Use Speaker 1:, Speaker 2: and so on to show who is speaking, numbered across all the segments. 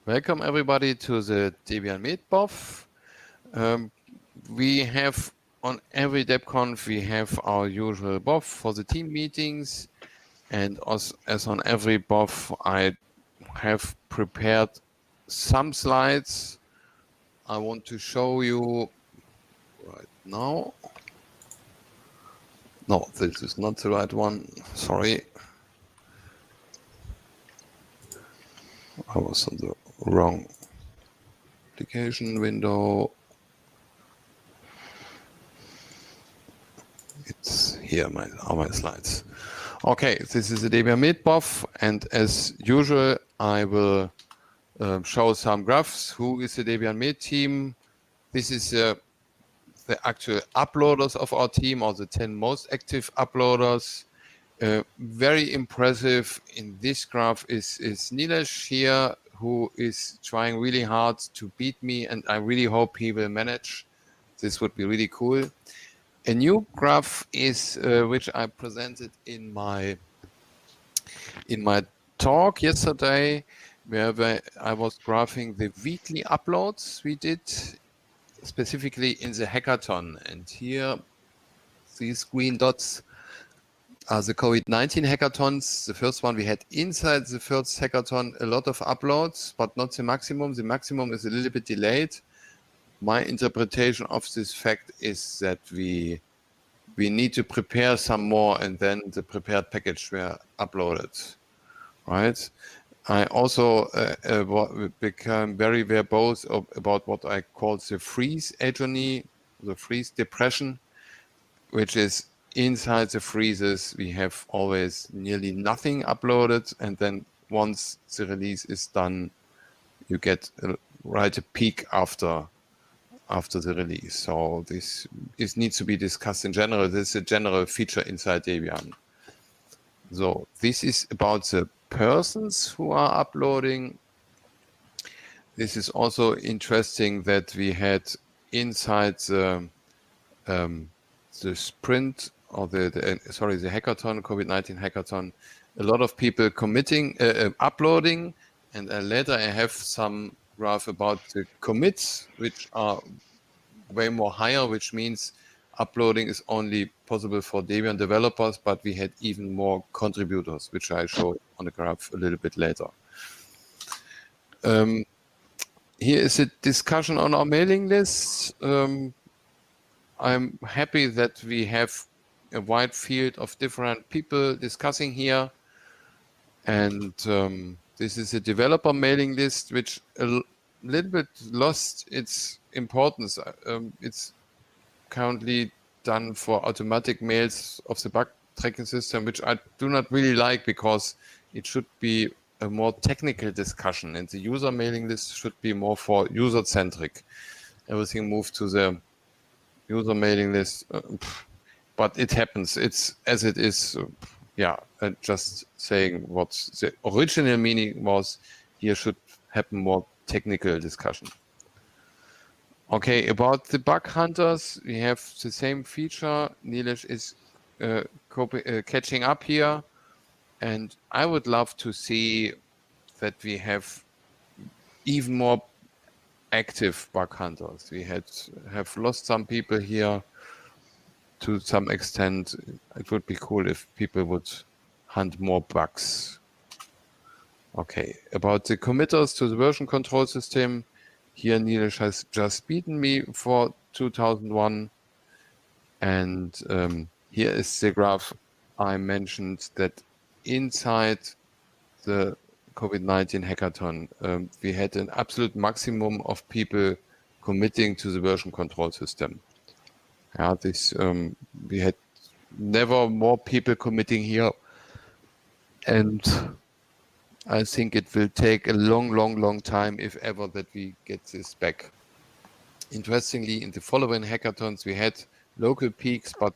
Speaker 1: Welcome everybody to the Debian Med BoF. We have on every DebConf we have our usual BoF for the team meetings, and as on every BoF I have prepared some slides I want to show you right now. No, this is not the right one. Sorry, I was on the wrong application window. It's here, my slides. Okay, this is the Debian Med BoF, and as usual, I will show some graphs. Who is the Debian Med team? This is the actual uploaders of our team, or the 10 most active uploaders. Very impressive in this graph is Nilesh here, who is trying really hard to beat me, and I really hope he will manage. This would be really cool. A new graph is which I presented in my talk yesterday, where I was graphing the weekly uploads we did, specifically in the hackathon. And here, these green dots are the COVID-19 hackathons. The first one we had inside the first hackathon, a lot of uploads, but not the maximum. The maximum is a little bit delayed. My interpretation of this fact is that we need to prepare some more, and then the prepared package were uploaded, right? I also became very verbose about what I call the freeze agony, the freeze depression, which is inside the freezes we have always nearly nothing uploaded, and then once the release is done, you get right a peak after the release. So this needs to be discussed in general. This is a general feature inside Debian. So this is about the persons who are uploading. This is also interesting that we had inside the sprint, or the hackathon, COVID-19 hackathon, a lot of people committing, uploading, and later I have some graph about the commits, which are way more higher, which means uploading is only possible for Debian developers, but we had even more contributors, which I show on the graph a little bit later. Here is a discussion on our mailing list. I'm happy that we have a wide field of different people discussing here. And this is a developer mailing list, which a little bit lost its importance. It's currently done for automatic mails of the bug tracking system, which I do not really like, because it should be a more technical discussion, and the user mailing list should be more for user-centric. Everything moved to the user mailing list, but it happens. It's as it is. Yeah, just saying what the original meaning was. Here should happen more technical discussion. Okay, about the bug hunters, we have the same feature. Nilesh is catching up here, and I would love to see that we have even more active bug hunters. We have lost some people here to some extent. It would be cool if people would hunt more bugs. Okay, about the committers to the version control system, here Nilesh has just beaten me for 2001. And here is the graph I mentioned, that inside the COVID-19 hackathon, we had an absolute maximum of people committing to the version control system. Yeah, we had never more people committing here, and I think it will take a long time, if ever, that we get this back. Interestingly, in the following hackathons, we had local peaks, but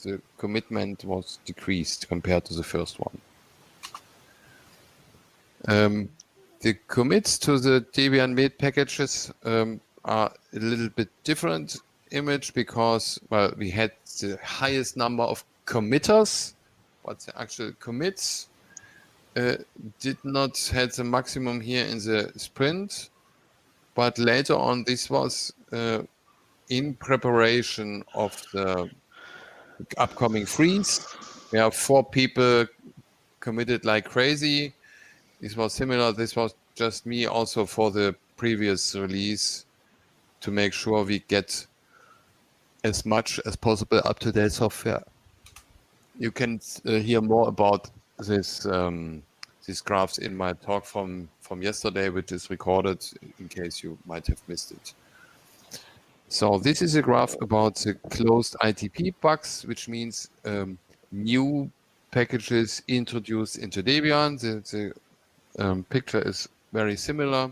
Speaker 1: the commitment was decreased compared to the first one. The commits to the Debian Med packages are a little bit different image, because, well, we had the highest number of committers, but the actual commits did not have the maximum here in the sprint, but later on this was in preparation of the upcoming freeze. We have 4 people committed like crazy. This was similar. This was just me also for the previous release to make sure we get as much as possible up-to-date software. You can hear more about this these graphs in my talk from yesterday, which is recorded in case you might have missed it. So this is a graph about the closed ITP bugs, which means new packages introduced into Debian. The picture is very similar.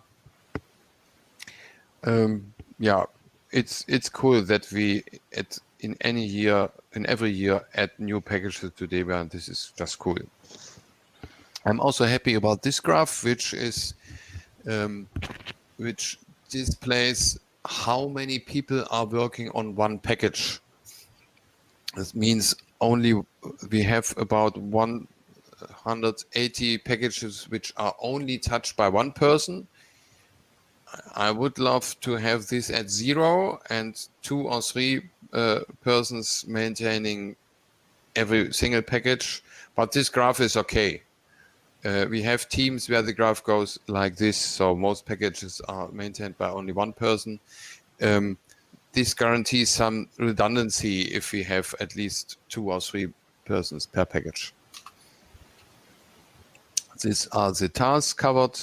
Speaker 1: Yeah, it's cool that we in every year add new packages to Debian. This is just cool. I'm also happy about this graph, which displays how many people are working on one package. This means we have about 180 packages which are only touched by one person. I would love to have this at 0 and 2 or 3 persons maintaining every single package, but this graph is okay. We have teams where the graph goes like this, so most packages are maintained by only one person. This guarantees some redundancy if we have at least 2 or 3 persons per package. These are the tasks covered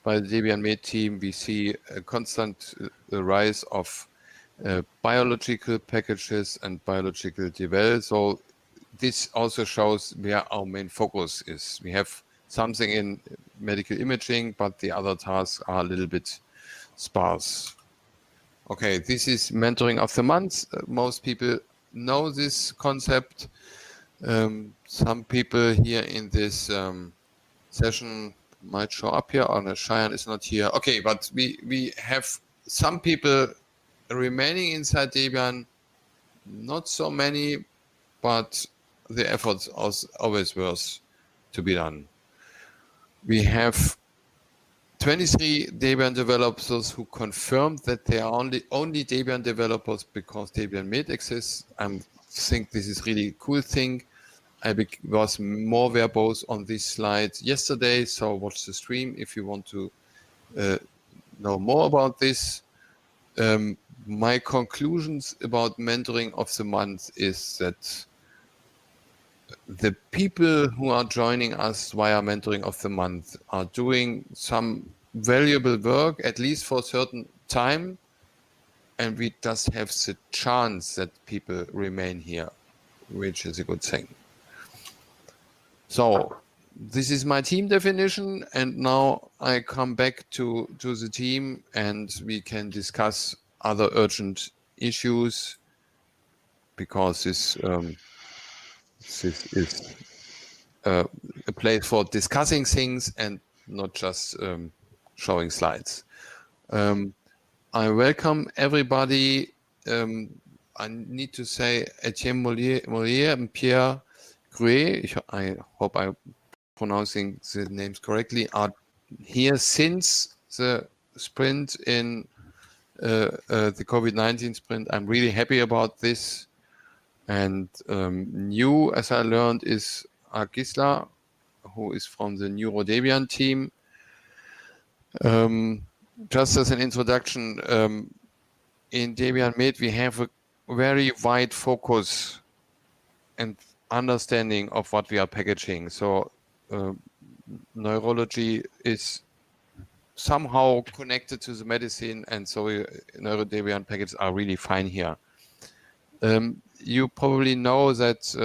Speaker 1: by the Debian Med team. We see a constant rise of biological packages and biological devel. So this also shows where our main focus is. We have something in medical imaging, but the other tasks are a little bit sparse. Okay, this is mentoring of the month. Most people know this concept. Some people here in this session might show up here. Oh, no, Cheyenne is not here. Okay, but we have some people remaining inside Debian. Not so many, but the efforts are always worth to be done. We have 23 Debian developers who confirmed that they are only Debian developers because Debian Med exists. I think this is really a cool thing. I was more verbose on this slide yesterday, so watch the stream if you want to know more about this. My conclusions about mentoring of the month is that the people who are joining us via mentoring of the month are doing some valuable work, at least for a certain time, and we just have the chance that people remain here, which is a good thing. So this is my team definition, and now I come back to the team and we can discuss other urgent issues, because this is a place for discussing things and not just showing slides. I welcome everybody. I need to say Etienne Mollier and Pierre Gruet, I hope I'm pronouncing the names correctly, are here since the sprint in the COVID-19 sprint. I'm really happy about this. And new, as I learned, is Gisela, who is from the NeuroDebian team. Just as an introduction, in Debian Med, we have a very wide focus and understanding of what we are packaging. So neurology is somehow connected to the medicine, and so NeuroDebian packages are really fine here. You probably know that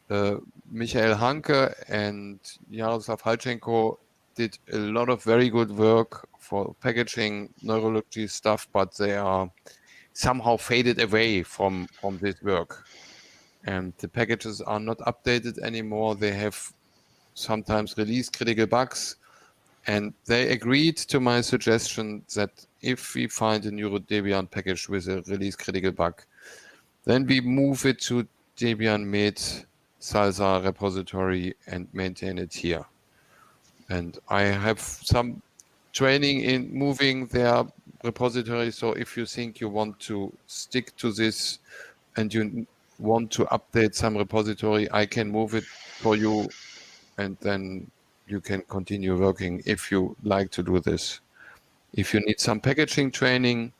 Speaker 1: Michael Hanke and Jaroslav Halchenko did a lot of very good work for packaging neurology stuff, but they are somehow faded away from this work. And the packages are not updated anymore. They have sometimes release critical bugs. And they agreed to my suggestion that if we find a NeuroDebian package with a release critical bug, then we move it to Debian Med Salsa repository and maintain it here. And I have some training in moving their repository. So if you think you want to stick to this and you want to update some repository, I can move it for you, and then you can continue working if you like to do this. If you need some packaging training,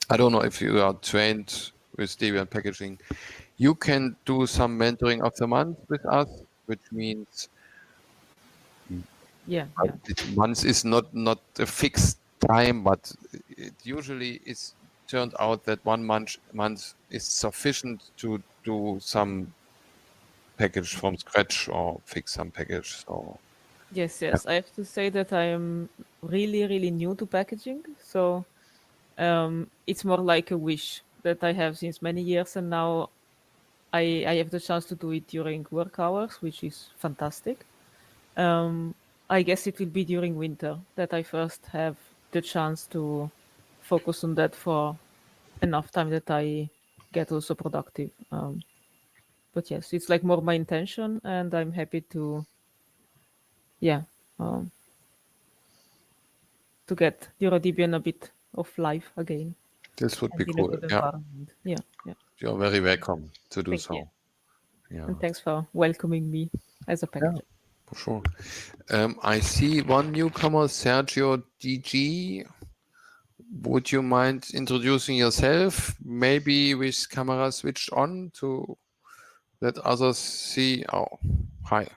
Speaker 1: I don't know if you are trained with Debian packaging, you can do some mentoring of the month with us, which means months is not a fixed time, but it usually is turned out that 1 month is sufficient to do some package from scratch or fix some package. So
Speaker 2: Yes, yes. I have to say that I am really, really new to packaging. So it's more like a wish that I have since many years, and now I have the chance to do it during work hours, which is fantastic. I guess it will be during winter that I first have the chance to focus on that for enough time that I get also productive. But yes, it's like more my intention, and I'm happy to, yeah, um, to get Debian a bit of life again.
Speaker 1: this would
Speaker 2: And
Speaker 1: be
Speaker 2: in a
Speaker 1: cool.
Speaker 2: good
Speaker 1: Yeah,
Speaker 2: environment. Yeah, yeah.
Speaker 1: you're very welcome to do
Speaker 2: Thank you.
Speaker 1: so. Yeah,
Speaker 2: And thanks for welcoming me as a
Speaker 1: yeah,
Speaker 2: packager.
Speaker 1: for sure. I see one newcomer, Sergio DG. Would you mind introducing yourself, maybe with camera switched on to let others see? Oh, hi.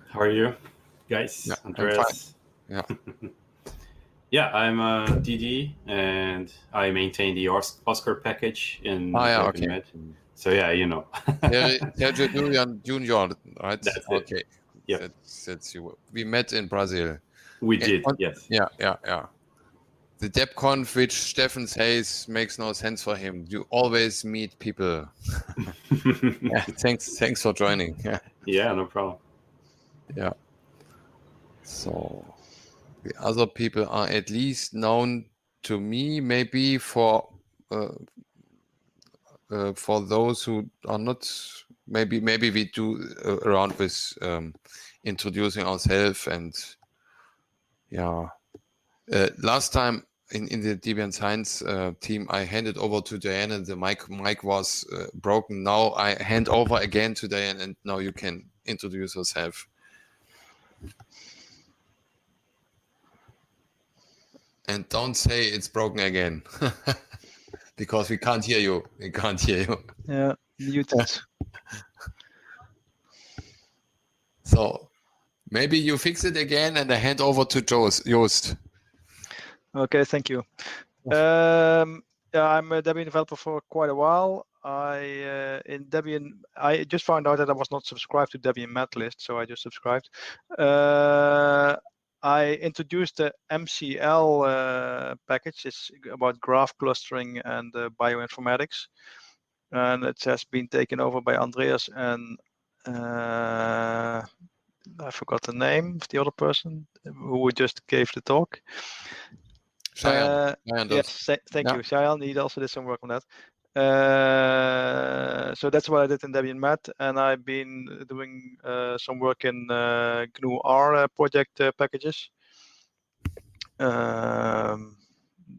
Speaker 3: How are you,
Speaker 1: Yeah,
Speaker 3: guys?
Speaker 1: I'm fine.
Speaker 3: Andreas.
Speaker 1: Yeah.
Speaker 3: Yeah, I'm DD, and I maintain the Oscar package in
Speaker 1: Yeah,
Speaker 3: Debian
Speaker 1: okay.
Speaker 3: Med. So yeah, you know.
Speaker 1: Sergio Durian Junior, right?
Speaker 3: That's it.
Speaker 1: Okay.
Speaker 3: Yeah,
Speaker 1: That's you. We met in Brazil.
Speaker 3: we did. Yes.
Speaker 1: Yeah. The DebConf, which Steffen says makes no sense for him. You always meet people. Yeah, thanks for joining. Yeah.
Speaker 3: Yeah, no problem.
Speaker 1: Yeah. So the other people are at least known to me, maybe for those who are not. Maybe we do around with introducing ourselves, and yeah. Last time in the Debian Science team, I handed over to Diane, and the mic was broken. Now I hand over again to Diane, and now you can introduce yourself. And don't say it's broken again, because we can't hear you. We can't hear you.
Speaker 4: Yeah, muted.
Speaker 1: So maybe you fix it again, and I hand over to Joost.
Speaker 4: Okay, thank you. Yeah, I'm a Debian developer for quite a while. In Debian, I just found out that I was not subscribed to Debian Med list, so I just subscribed. I introduced the MCL package. It's about graph clustering and bioinformatics, and it has been taken over by Andreas and I forgot the name of the other person who just gave the talk.
Speaker 1: Cheyenne.
Speaker 4: Yes, thank you. Cheyenne, he also did some work on that. So that's what I did in Debian Med, and I've been doing some work in GNU R project packages. Yeah,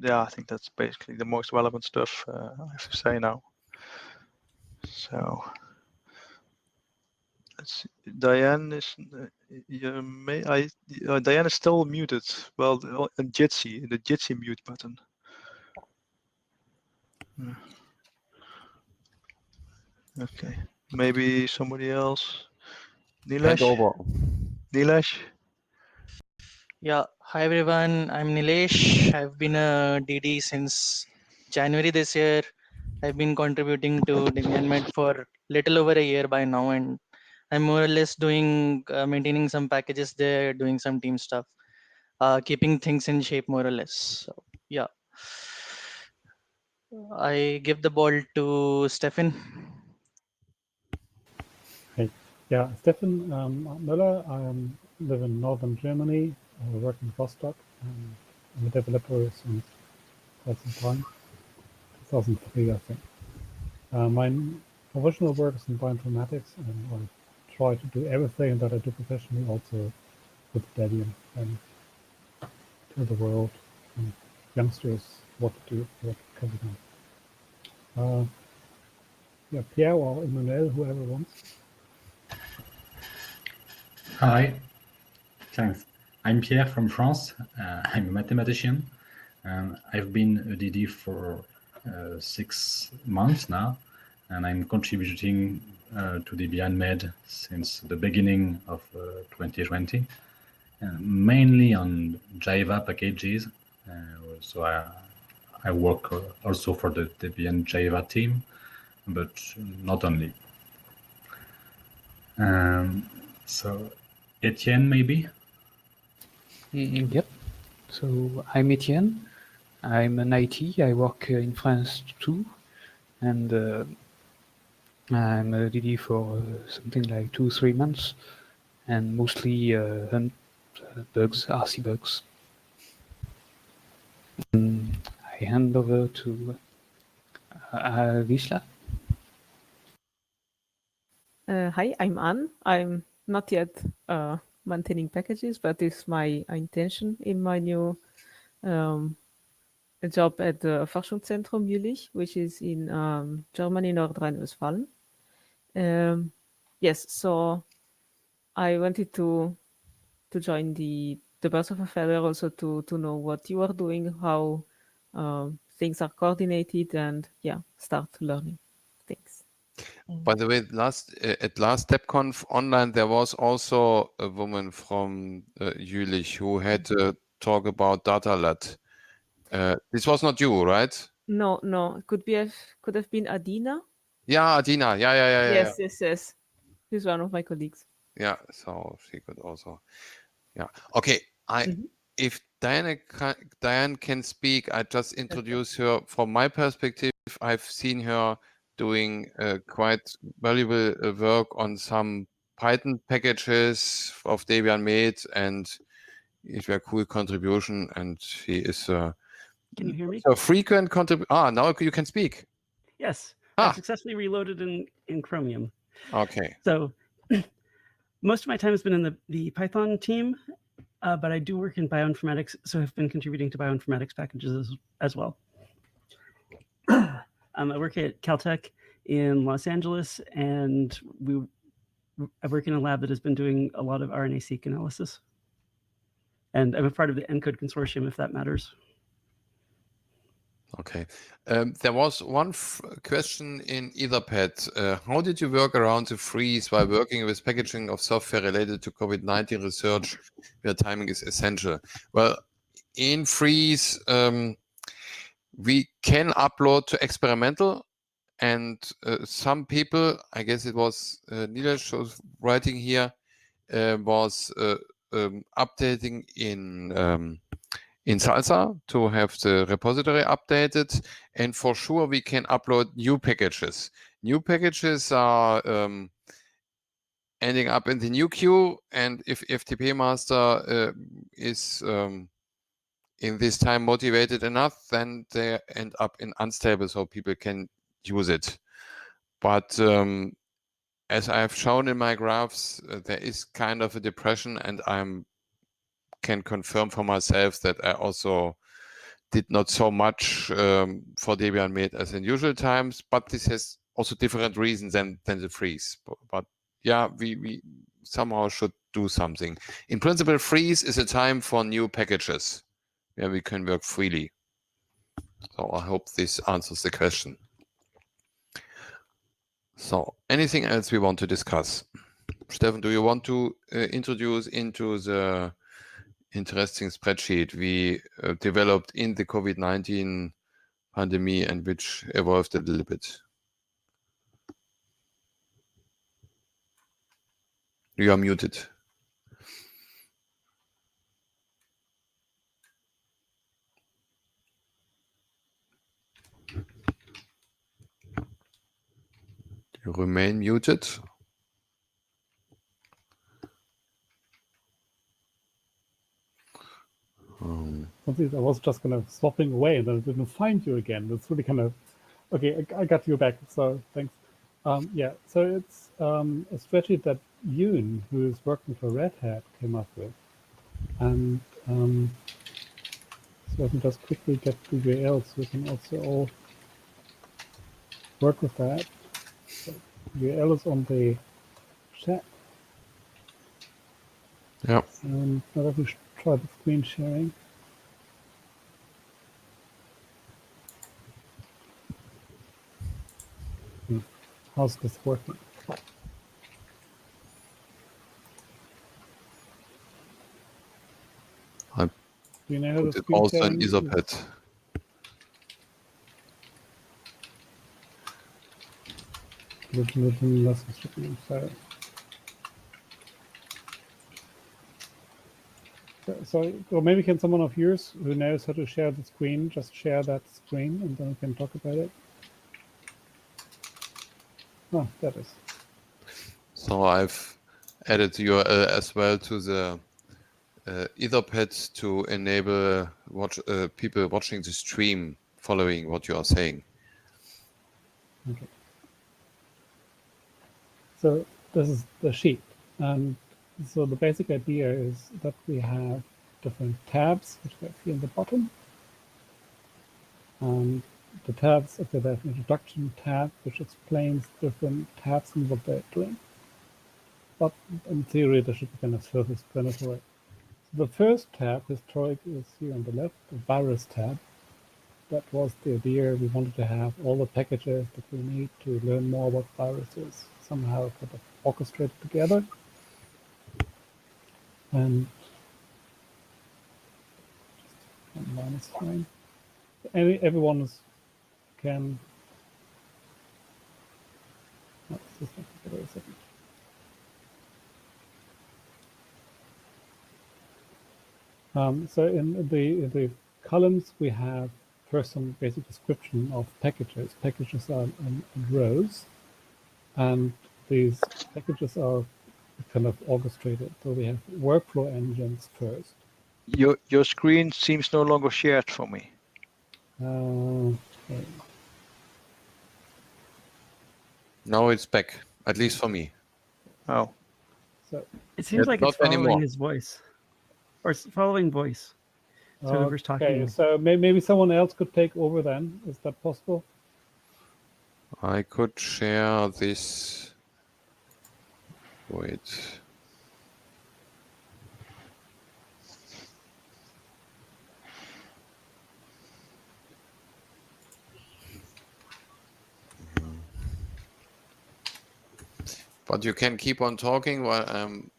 Speaker 4: I think that's basically the most relevant stuff I have to say now. So Diane is Diane is still muted. Well, the Jitsi mute button. Okay, maybe somebody else.
Speaker 1: Hand over.
Speaker 4: Nilesh.
Speaker 5: Yeah, hi everyone. I'm Nilesh. I've been a DD since January this year. I've been contributing to Debian Med for little over a year by now, and I'm more or less doing maintaining some packages there, doing some team stuff, keeping things in shape more or less. So yeah, I give the ball to Stefan.
Speaker 6: Hey, yeah, Stefan Müller. I live in northern Germany. I work in Rostock. I'm a developer since quite some time, 2003, I think. My professional work is in bioinformatics, and I try to do everything that I do professionally also with Debian and tell the world and youngsters what to do, what can be done. Yeah, Pierre or Emmanuel, whoever wants.
Speaker 7: Hi, thanks. I'm Pierre from France. I'm a mathematician. I've been a DD for 6 months now, and I'm contributing to Debian Med since the beginning of 2020, mainly on Java packages. So I work also for the Debian Java team, but not only. So Etienne, maybe?
Speaker 8: Yep. So I'm Etienne. I'm an IT. I work in France too, and I'm a DD for something like 2-3 months, and mostly hunt bugs, RC bugs. I hand over to Gisela.
Speaker 2: Hi, I'm Anne. I'm not yet maintaining packages, but it's my intention in my new job at the Forschungszentrum Jülich, which is in Germany, Nordrhein-Westfalen. Yes, so I wanted to join the Birds of a Feather also to know what you are doing, how things are coordinated, and yeah, start learning things.
Speaker 1: By the way, at last DebConf online, there was also a woman from Jülich who had to talk about DataLat. This was not you, right?
Speaker 2: No, could have been Adina.
Speaker 1: Yeah, Adina. Yeah.
Speaker 2: Yes. She's one of my colleagues.
Speaker 1: Yeah, so she could also. Yeah. Okay. If Diane can speak, I just introduce her from my perspective. I've seen her doing quite valuable work on some Python packages of Debian Med, and it's a cool contribution. And she is
Speaker 9: Can you hear me?
Speaker 1: a frequent contributor. Now you can speak.
Speaker 9: Yes, I successfully reloaded in Chromium.
Speaker 1: Okay.
Speaker 9: So most of my time has been in the Python team, but I do work in bioinformatics, so I've been contributing to bioinformatics packages as well. I work at Caltech in Los Angeles, and I work in a lab that has been doing a lot of RNA-seq analysis. And I'm a part of the ENCODE consortium, if that matters.
Speaker 1: Okay. There was one question in Etherpad. How did you work around the freeze while working with packaging of software related to COVID-19 research where timing is essential? Well, in freeze, we can upload to experimental, and some people, I guess it was Nilesh was writing here, was updating in Salsa to have the repository updated, and for sure we can upload new packages. New packages are ending up in the new queue, and if FTP master is in this time motivated enough, then they end up in unstable, so people can use it. But as I have shown in my graphs, there is kind of a depression, and can confirm for myself that I also did not so much for Debian Med as in usual times, but this has also different reasons than the freeze. But yeah, we somehow should do something. In principle, freeze is a time for new packages where we can work freely. So I hope this answers the question. So anything else we want to discuss? Stefan, do you want to introduce into the interesting spreadsheet we developed in the COVID-19 pandemic and which evolved a little bit? You are muted. You remain muted.
Speaker 6: I was just kind of swapping away and then I didn't find you again. That's really kind of, okay, I got you back, so thanks. Yeah, so it's a spreadsheet that Yoon, who is working for Red Hat, came up with. And so let me just quickly get to URL so we can also all work with that. So URL is on the chat.
Speaker 1: Yeah.
Speaker 6: And now let me try the screen sharing. How's this working?
Speaker 1: I
Speaker 6: Do you know how the
Speaker 1: put it
Speaker 6: screen
Speaker 1: also in
Speaker 6: sharing is?
Speaker 1: Etherpad.
Speaker 6: Little less restricted, sorry. So, or maybe can someone of yours who knows how to share the screen just share that screen and then we can talk about it? Oh, that is.
Speaker 1: So I've added URL as well to the Etherpad to enable people watching the stream following what you are saying.
Speaker 6: Okay. So this is the sheet. And so the basic idea is that we have different tabs, which we have here in the bottom. And the tabs, okay, there's an introduction tab, which explains different tabs and what they're doing. But in theory, there should be kind of self-explanatory. So the first tab, historic, is here on the left, the virus tab. That was the idea. We wanted to have all the packages that we need to learn more about viruses somehow kind of orchestrated together. And minus fine. Everyone can. Oh, this is not a second. So in the columns, we have first some basic description of packages. Packages are in rows, and these packages are kind of orchestrated. So we have workflow engines first.
Speaker 4: Your screen seems no longer shared for me.
Speaker 6: Okay.
Speaker 1: Now it's back, at least for me.
Speaker 4: Oh.
Speaker 6: So
Speaker 9: it seems like
Speaker 1: not
Speaker 9: it's following
Speaker 1: anymore.
Speaker 9: his voice, or it's following voice. So whoever's talking.
Speaker 6: Okay, so maybe someone else could take over then. Is that possible?
Speaker 1: I could share this. Wait. But you can keep on talking while I'm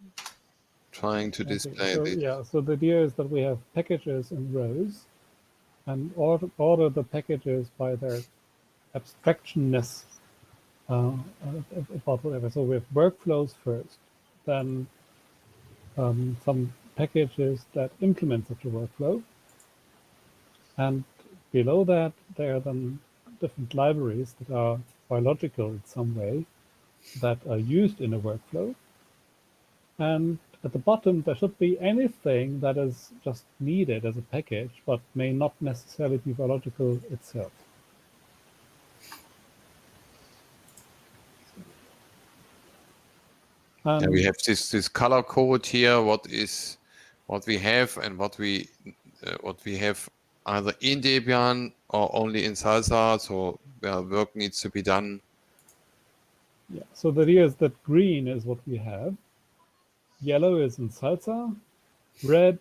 Speaker 1: trying to display
Speaker 6: so,
Speaker 1: this.
Speaker 6: yeah, so the idea is that we have packages in rows and order the packages by their abstractionness about whatever. So we have workflows first, then some packages that implement such a workflow. And below that, there are then different libraries that are biological in some way that are used in a workflow. And at the bottom, there should be anything that is just needed as a package, but may not necessarily be biological itself.
Speaker 1: Yeah, we have this color code here. What we have and what we have either in Debian or only in Salsa. So work needs to be done.
Speaker 6: Yeah. So the idea is that green is what we have. Yellow is in Salsa. Red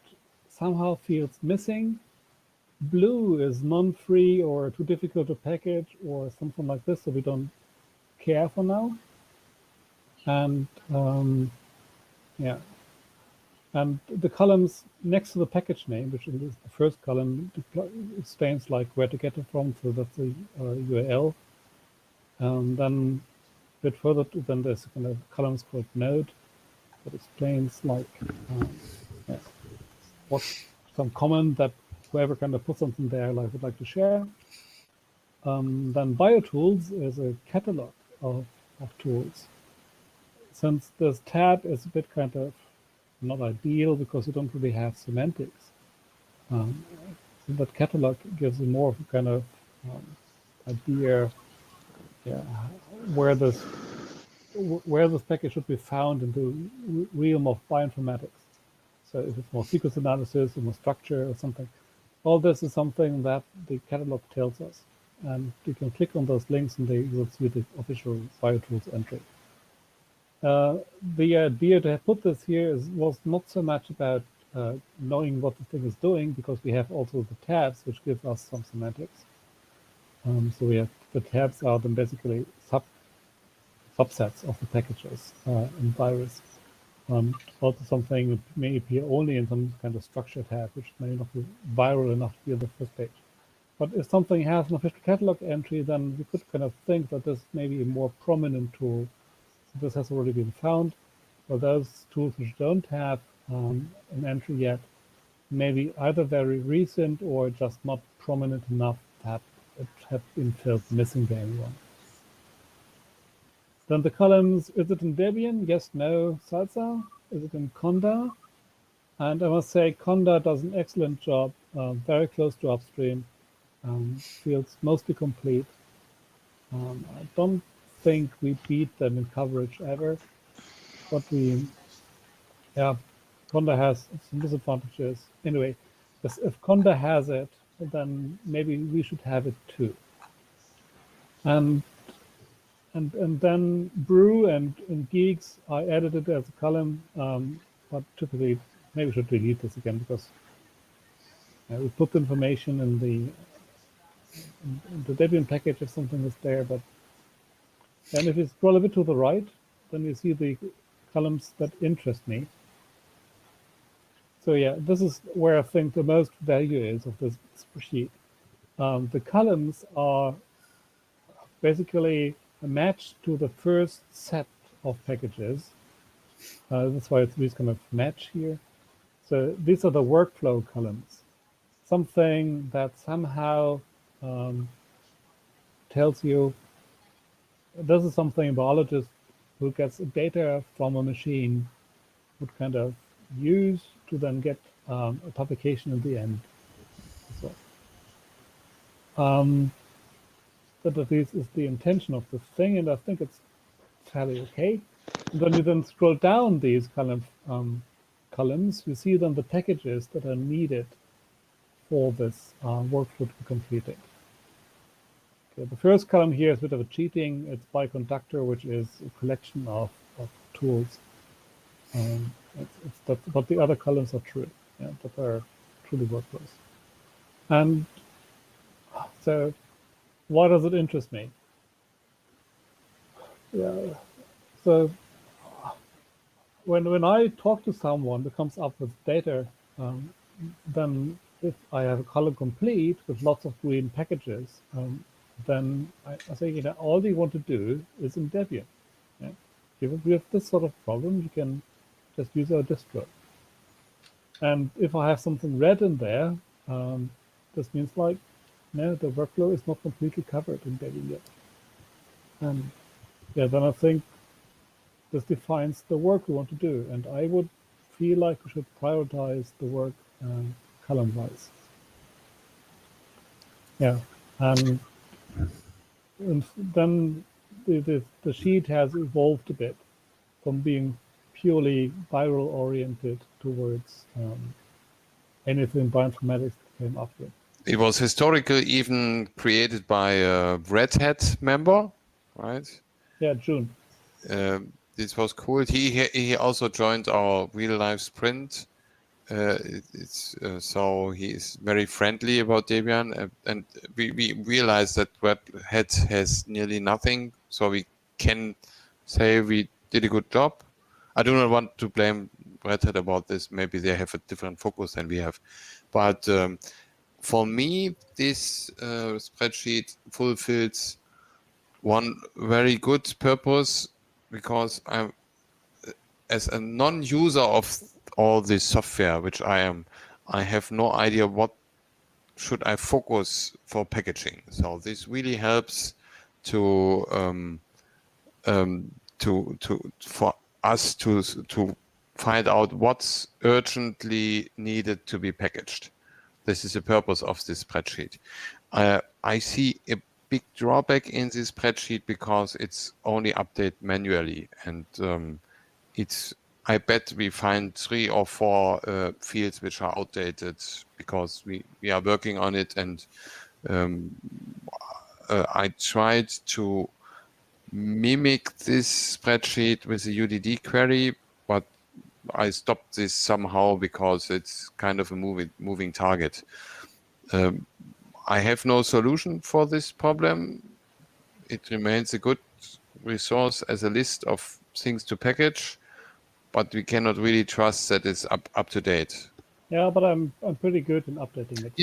Speaker 6: somehow feels missing. Blue is non-free or too difficult to package or something like this, so we don't care for now. And yeah, and the columns next to the package name, which is the first column, explains like where to get it from, so that's the URL. Then a bit further, then there's a kind of columns called node that explains like yes, what's some comment that whoever kind of put something there like would like to share. Then BioTools is a catalog of tools. Since this tab is a bit kind of not ideal because you don't really have semantics, so that catalog gives you more of a kind of idea, yeah, where this package should be found in the realm of bioinformatics. So if it's more sequence analysis or more structure or something, all this is something that the catalog tells us. And you can click on those links and you will see the official BioTools entry. The idea to have put this here was not so much about knowing what the thing is doing, because we have also the tabs, which give us some semantics. So we have the tabs are then basically subsets of the packages in virus. Also something that may appear only in some kind of structure tab, which may not be viral enough to be on the first page. But if something has an official catalog entry, then we could kind of think that this may be a more prominent tool. So this has already been found. For those tools which don't have an entry yet, maybe either very recent or just not prominent enough that it have been felt missing by anyone. Then the columns, is it in Debian? Yes, no, Salsa. Is it in Conda? And I must say, Conda does an excellent job, very close to upstream, feels mostly complete. I don't think we beat them in coverage ever, but Conda has some disadvantages. Anyway, if Conda has it, then maybe we should have it too. And then Brew and Geeks, I added it as a column, but typically maybe we should delete this again, because we put the information in the Debian package if something is there. But then if you scroll a bit to the right, then you see the columns that interest me. So yeah, this is where I think the most value is of this spreadsheet. The columns are basically matched to the first set of packages. That's why it's these kind of match here. So these are the workflow columns. Something that somehow tells you this is something a biologist who gets data from a machine would kind of use to then get a publication in the end. So, that at least is the intention of the thing, and I think it's fairly okay. And when you then scroll down these columns, you see then the packages that are needed for this workflow to be completed. Okay, the first column here is a bit of a cheating. It's by conductor, which is a collection of tools. But the other columns are true, that are truly workflows. And so, why does it interest me? Yeah. So when I talk to someone that comes up with data, then if I have a column complete with lots of green packages, then I say, all you want to do is in Debian. Yeah? If you have this sort of problem, you can just use our distro. And if I have something red in there, this means like, no, the workflow is not completely covered in Debian yet. And yeah, then I think this defines the work we want to do. And I would feel like we should prioritize the work column-wise. Yeah, and then the sheet has evolved a bit from being purely viral oriented towards anything bioinformatics came up with.
Speaker 1: It was historically even created by a Red Hat member, right?
Speaker 6: Yeah, June.
Speaker 1: This was cool. He also joined our real life sprint. So he is very friendly about Debian, and we realized that Red Hat has nearly nothing, so we can say we did a good job. I do not want to blame Red Hat about this. Maybe they have a different focus than we have, but for me, this spreadsheet fulfills one very good purpose, because I'm, as a non-user of all this software, which I am, I have no idea what should I focus for packaging. So this really helps to for us to find out what's urgently needed to be packaged. This is the purpose of this spreadsheet. I see big drawback in this spreadsheet because it's only updated manually, and I bet we find 3 or 4 fields which are outdated because we are working on it, and I tried to mimic this spreadsheet with a UDD query, but I stopped this somehow because it's kind of a moving target. I have no solution for this problem. It remains a good resource as a list of things to package, but we cannot really trust that it's up to date.
Speaker 6: Yeah, but I'm pretty good in updating it.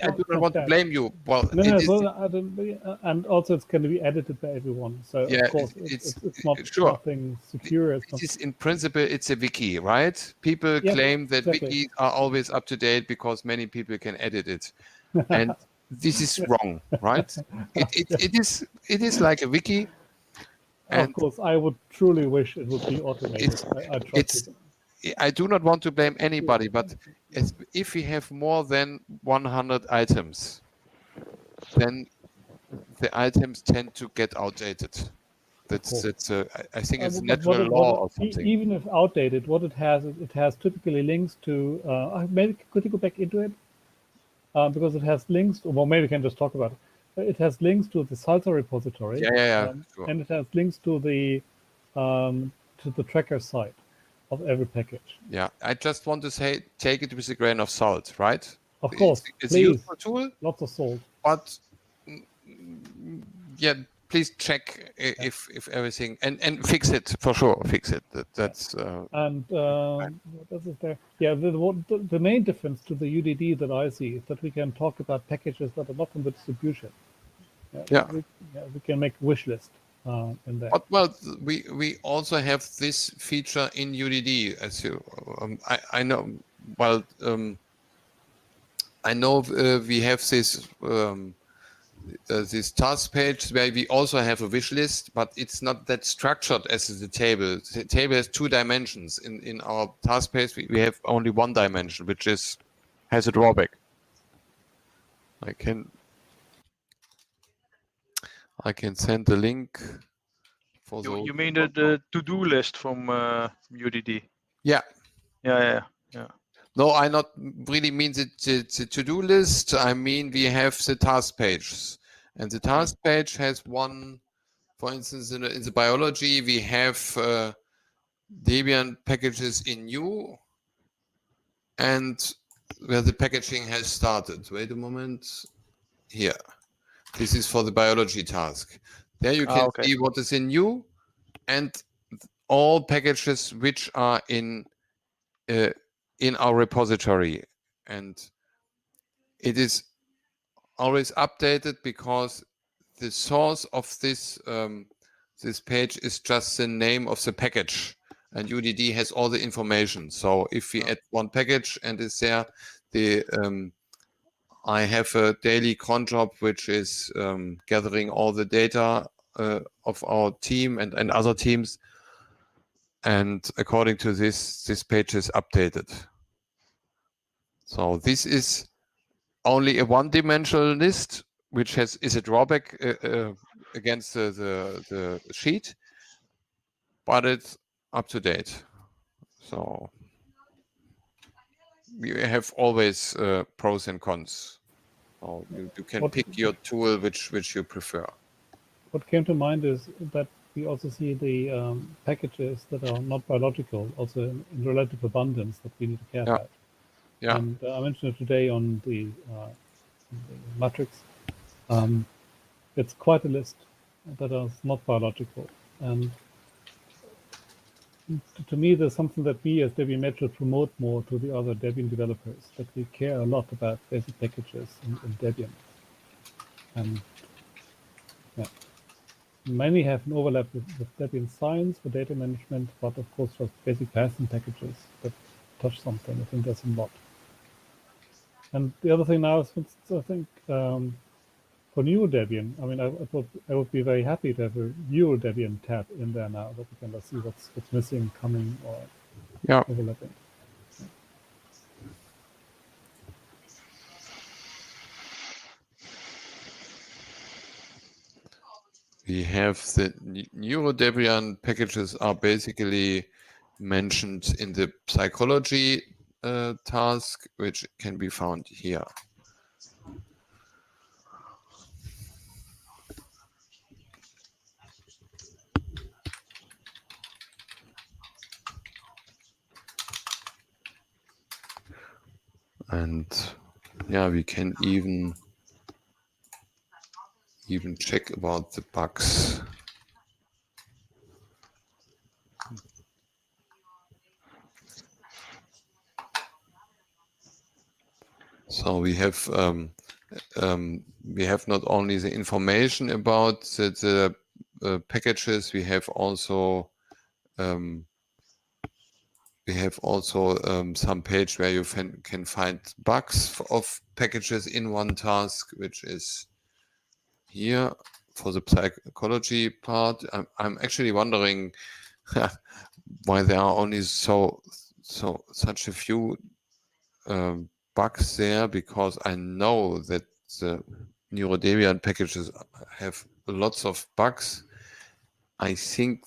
Speaker 1: I do not want to blame you. Well,
Speaker 6: no, I don't, and also it's going to be edited by everyone. So
Speaker 1: yeah,
Speaker 6: of course it's not
Speaker 1: sure.
Speaker 6: nothing secure.
Speaker 1: In principle, it's a wiki, right? People claim that wikis are always up to date because many people can edit it, and this is wrong, right? It is like a wiki.
Speaker 6: And of course, I would truly wish it would be automated. I trust it.
Speaker 1: I do not want to blame anybody, but if we have more than 100 items, then the items tend to get outdated. That's I think it's natural law or something.
Speaker 6: Even if outdated, what it has typically links to. Maybe could you go back into it? Because it has links. Well, maybe we can just talk about it. It has links to the Salsa repository.
Speaker 1: Sure.
Speaker 6: And it has links to the tracker site of every package.
Speaker 1: Yeah, I just want to say, take it with a grain of salt, right?
Speaker 6: Of course,
Speaker 1: it's a useful tool.
Speaker 6: Lots of salt.
Speaker 1: But yeah, please check if everything and fix it for sure. Fix it. That's
Speaker 6: and what else is there? Yeah, the main difference to the UDD that I see is that we can talk about packages that are not in the distribution. We can make wish list in there.
Speaker 1: But, well, we also have this feature in UDD, as you I know. Well, I know we have this task page where we also have a wish list, but it's not that structured as the table. The table has 2 dimensions. In our task page, we have only 1 dimension, which has a drawback. I can send the link for those.
Speaker 4: You mean the to-do list from UDD?
Speaker 1: Yeah.
Speaker 4: No,
Speaker 1: I not really mean the to-do list. I mean we have the task pages, and the task page has one. For instance, in the biology, we have Debian packages in new, and where the packaging has started. Wait a moment. Here. This is for the biology task. There you can see what is in new, and all packages which are in our repository, and it is always updated because the source of this this page is just the name of the package, and UDD has all the information. So if we add one package and it's there, I have a daily cron job which is gathering all the data of our team and other teams, and according to this page is updated. So this is only a one-dimensional list, which is a drawback against the sheet, but it's up to date. So we have always pros and cons. So you can pick your tool which you prefer.
Speaker 6: What came to mind is that we also see the packages that are not biological, also in relative abundance, that we need to care about.
Speaker 1: Yeah.
Speaker 6: And I mentioned it today on the matrix. It's quite a list that is not biological. And to me, there's something that we as Debian Med should promote more to the other Debian developers, that we care a lot about basic packages in Debian. And many have an overlap with Debian Science for data management, but of course just basic Python packages that touch something. I think there's a lot. And the other thing now is, I think, for new Debian, I mean, I thought I would be very happy to have a new Debian tab in there now, that we can see what's missing, coming, or overlapping.
Speaker 1: we have the Debian packages are basically mentioned in the psychology task, which can be found here. And yeah, we can even check about the bugs. So we have not only the information about the packages, we have also some page where you can find bugs of packages in one task, which is here for the psychology part. I'm actually wondering why there are only such a few bugs there, because I know that the Debian packages have lots of bugs. I think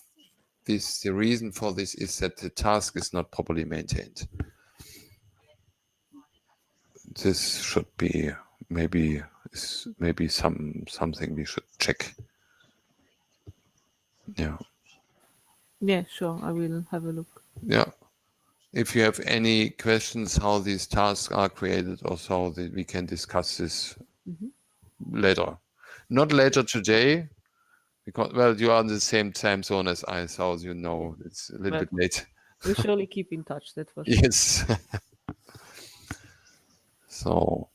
Speaker 1: the reason for this is that the task is not properly maintained. This should be maybe something we should check. Yeah.
Speaker 2: Yeah, sure. I will have a look.
Speaker 1: Yeah. If you have any questions how these tasks are created or so, that we can discuss this later. Not later today, because, well, you are in the same time zone as I, so you know it's a little bit late.
Speaker 2: We surely keep in touch, that's for sure.
Speaker 1: Yes. So,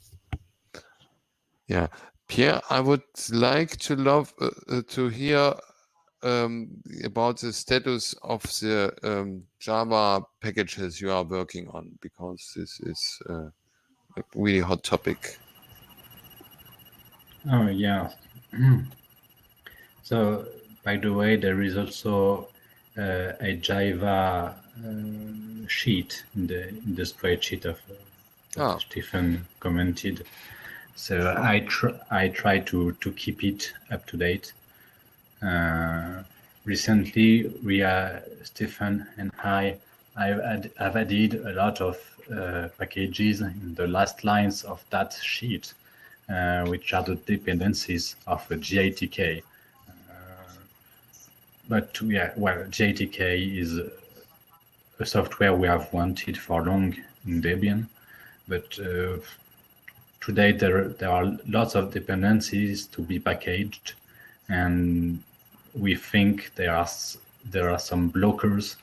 Speaker 1: yeah. Pierre, I would like to hear about the status of the Java packages you are working on, because this is a really hot topic.
Speaker 7: Oh, yeah. So, by the way, there is also a Java sheet in the spreadsheet of Stefan commented. So I try to keep it up to date. Recently, Stefan and I've added a lot of packages in the last lines of that sheet, which are the dependencies of a GATK. But yeah, well, GATK is a software we have wanted for long in Debian, but today there are lots of dependencies to be packaged, and we think there are some blockers,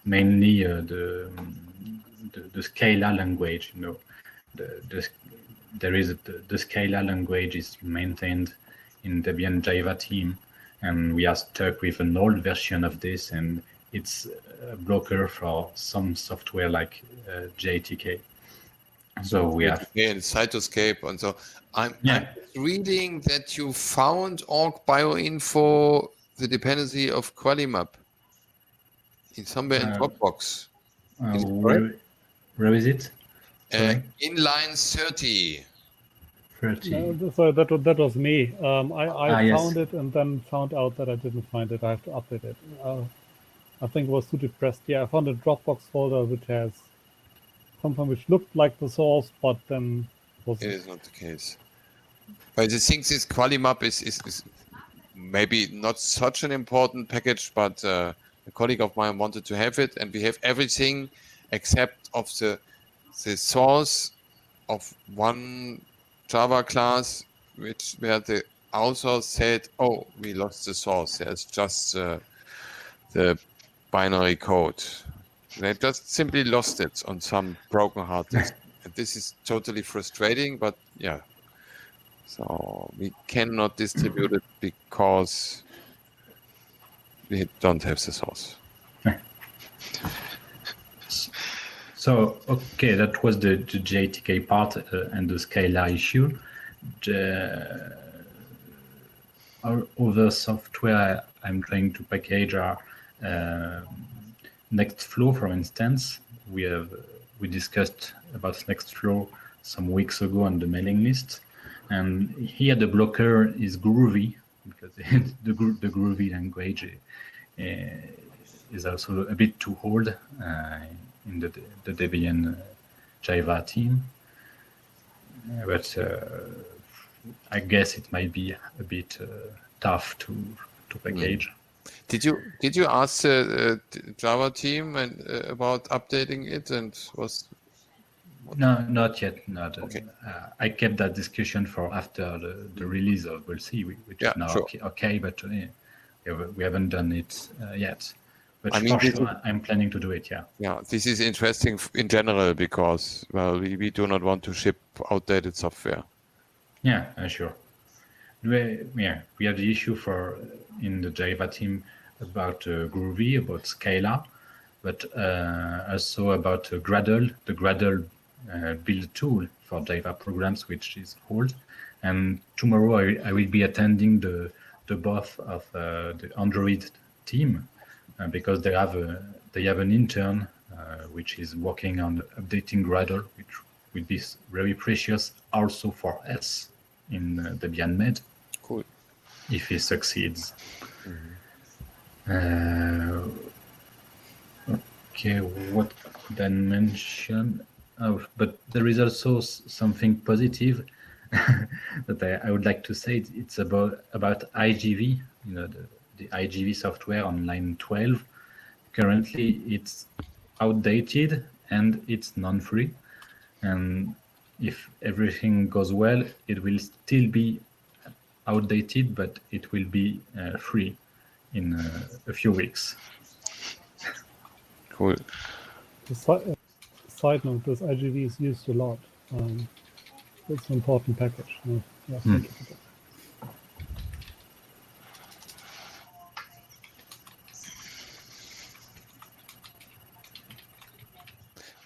Speaker 7: mainly the Scala language. You know, the Scala language is maintained in Debian Java team, and we are stuck with an old version of this, and it's a blocker for some software like JTK. So we have
Speaker 1: and Cytoscape, and so I'm reading that you found org bioinfo the dependency of Qualimap in somewhere in Dropbox.
Speaker 7: Where is it?
Speaker 1: In line 30.
Speaker 7: 30.
Speaker 6: So that was me. I
Speaker 7: yes.
Speaker 6: found it and then found out that I didn't find it. I have to update it. I think it was too depressed. Yeah, I found a Dropbox folder which has something which looked like the source, but then wasn't.
Speaker 1: It is not the case. But the thing is, Qualimap is maybe not such an important package, but a colleague of mine wanted to have it, and we have everything except of the source of one Java class, where the author said, "Oh, we lost the source. There's just the binary code." They just simply lost it on some broken hard disk. And this is totally frustrating, but yeah. So we cannot distribute it because we don't have the source.
Speaker 7: So, okay, that was the JTK part and the Scala issue. The other software I'm trying to package are Nextflow, for instance. We discussed about Nextflow some weeks ago on the mailing list. And here the blocker is Groovy, because the Groovy language is also a bit too old in the Debian Java team. But I guess it might be a bit tough to package.
Speaker 1: Did you ask the Java team and about updating it, and was
Speaker 7: No, not yet. Not.
Speaker 1: Okay.
Speaker 7: I kept that discussion for after the release of We'll See, which is now
Speaker 1: sure.
Speaker 7: okay, but we haven't done it yet. But
Speaker 1: I mean,
Speaker 7: for sure, I'm planning to do it. Yeah.
Speaker 1: Yeah, this is interesting in general because, well, we do not want to ship outdated software.
Speaker 7: Yeah, sure. We have the issue in the Java team about Groovy, about Scala, but also about Gradle, the Gradle build tool for Java programs, which is old. And tomorrow I will be attending the BoF of the Android team because they have an intern which is working on updating Gradle, which will be very precious also for us in Debian Med.
Speaker 1: Cool.
Speaker 7: If he succeeds. Okay, what could I mention? Oh, but there is also something positive that I would like to say. It's about IGV, the IGV software on line 12. Currently, it's outdated and it's non-free. And if everything goes well, it will still be outdated, but it will be free in a few weeks.
Speaker 1: Cool.
Speaker 6: Side note, this IGV is used a lot. It's an important package. Yeah, thank you for that.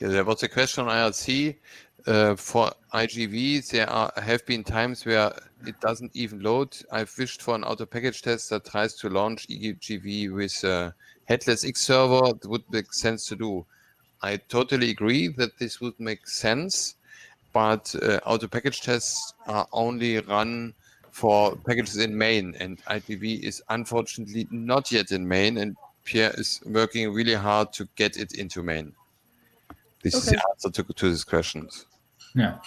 Speaker 1: Yeah, there was a question on IRC. For IGV, there have been times where it doesn't even load. I've wished for an auto package test that tries to launch IGV with a headless X server. It would make sense to do. I totally agree that this would make sense, but auto package tests are only run for packages in main, and IGV is unfortunately not yet in main, and Pierre is working really hard to get it into main. This is the answer to these questions.
Speaker 7: Yeah.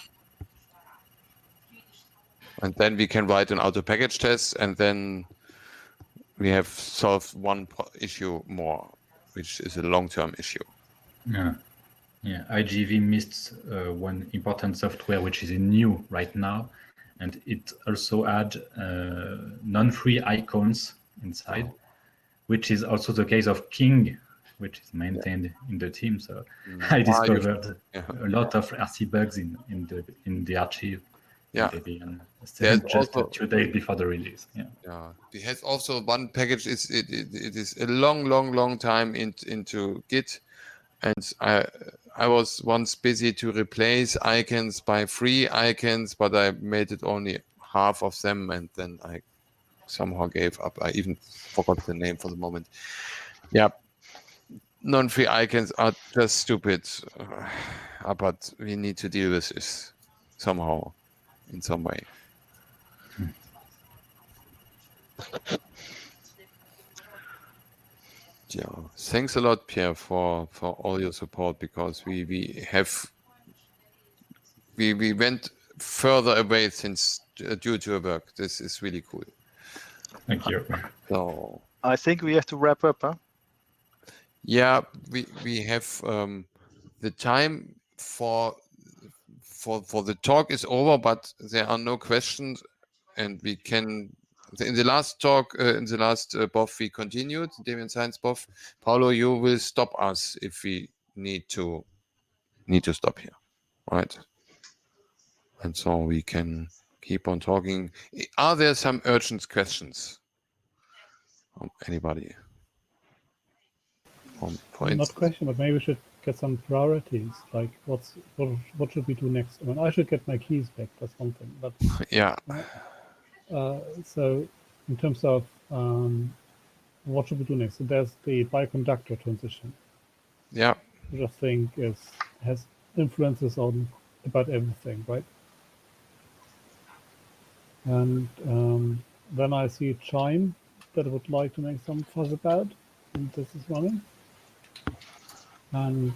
Speaker 1: And then we can write an auto package test, and then we have solved one issue more, which is a long-term issue.
Speaker 7: Yeah. IGV missed one important software which is new right now, and it also had non-free icons inside, which is also the case of King, which is maintained in the team. So I discovered a lot of RC bugs in the archive.
Speaker 1: Yeah,
Speaker 7: just a 2 days before the release.
Speaker 1: Yeah. It has also one package. It is a long time into Git, and I was once busy to replace icons by free icons, but I made it only half of them, and then I somehow gave up. I even forgot the name for the moment. Yeah, non-free icons are just stupid, but we need to deal with this somehow. In some way. Yeah, thanks a lot, Pierre, for all your support, because we went further away since due to your work. This is really cool.
Speaker 7: Thank you.
Speaker 1: So
Speaker 4: I think we have to wrap up, huh?
Speaker 1: Yeah, we have the time for the talk is over, but there are no questions, and we can. In the last talk, in the last BoF, we continued Debian Science BoF. Paulo, you will stop us if we need to stop here, right? And so we can keep on talking. Are there some urgent questions from anybody?
Speaker 6: Not question, but maybe we should get some priorities. Like, what should we do next? I mean, I should get my keys back. That's one thing. But
Speaker 1: yeah.
Speaker 6: So, in terms of what should we do next? So there's the bioconductor transition.
Speaker 1: Yeah.
Speaker 6: Which I think has influences on about everything, right? And then I see Chime that I would like to make some fuss about, and this is running. And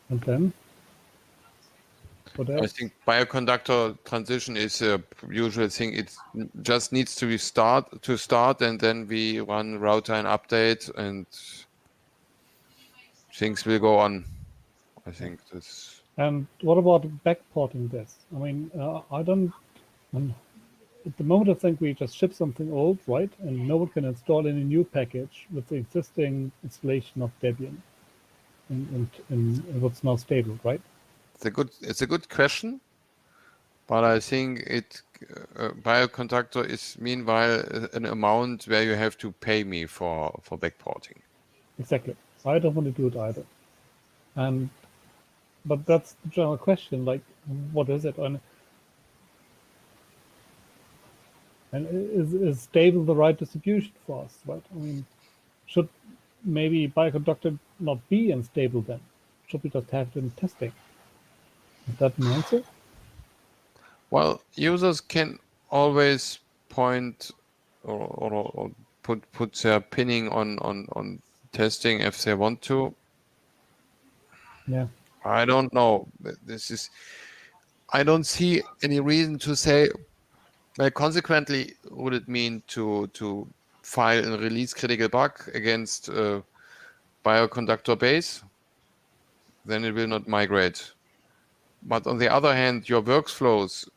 Speaker 6: then what else?
Speaker 1: I think bioconductor transition is a usual thing. It just needs to start, and then we run router and update, and things will go on. I think this.
Speaker 6: And what about backporting this? I mean, I don't. At the moment, I think we just ship something old, right? And no one can install any new package with the existing installation of Debian and what's now stable, right?
Speaker 1: It's a good question, but I think bioconductor is meanwhile an amount where you have to pay me for backporting.
Speaker 6: Exactly. I don't want to do it either. But that's the general question, like, what is it? And is stable the right distribution for us, right? I mean, should maybe bioconductor not be unstable then? Should we just have it in testing? Is that an answer?
Speaker 1: Well, users can always point or put their pinning on testing if they want to.
Speaker 6: Yeah.
Speaker 1: I don't know. I don't see any reason to say. Well, consequently, would it mean to file a release critical bug against bioconductor base? Then it will not migrate. But on the other hand, your workflows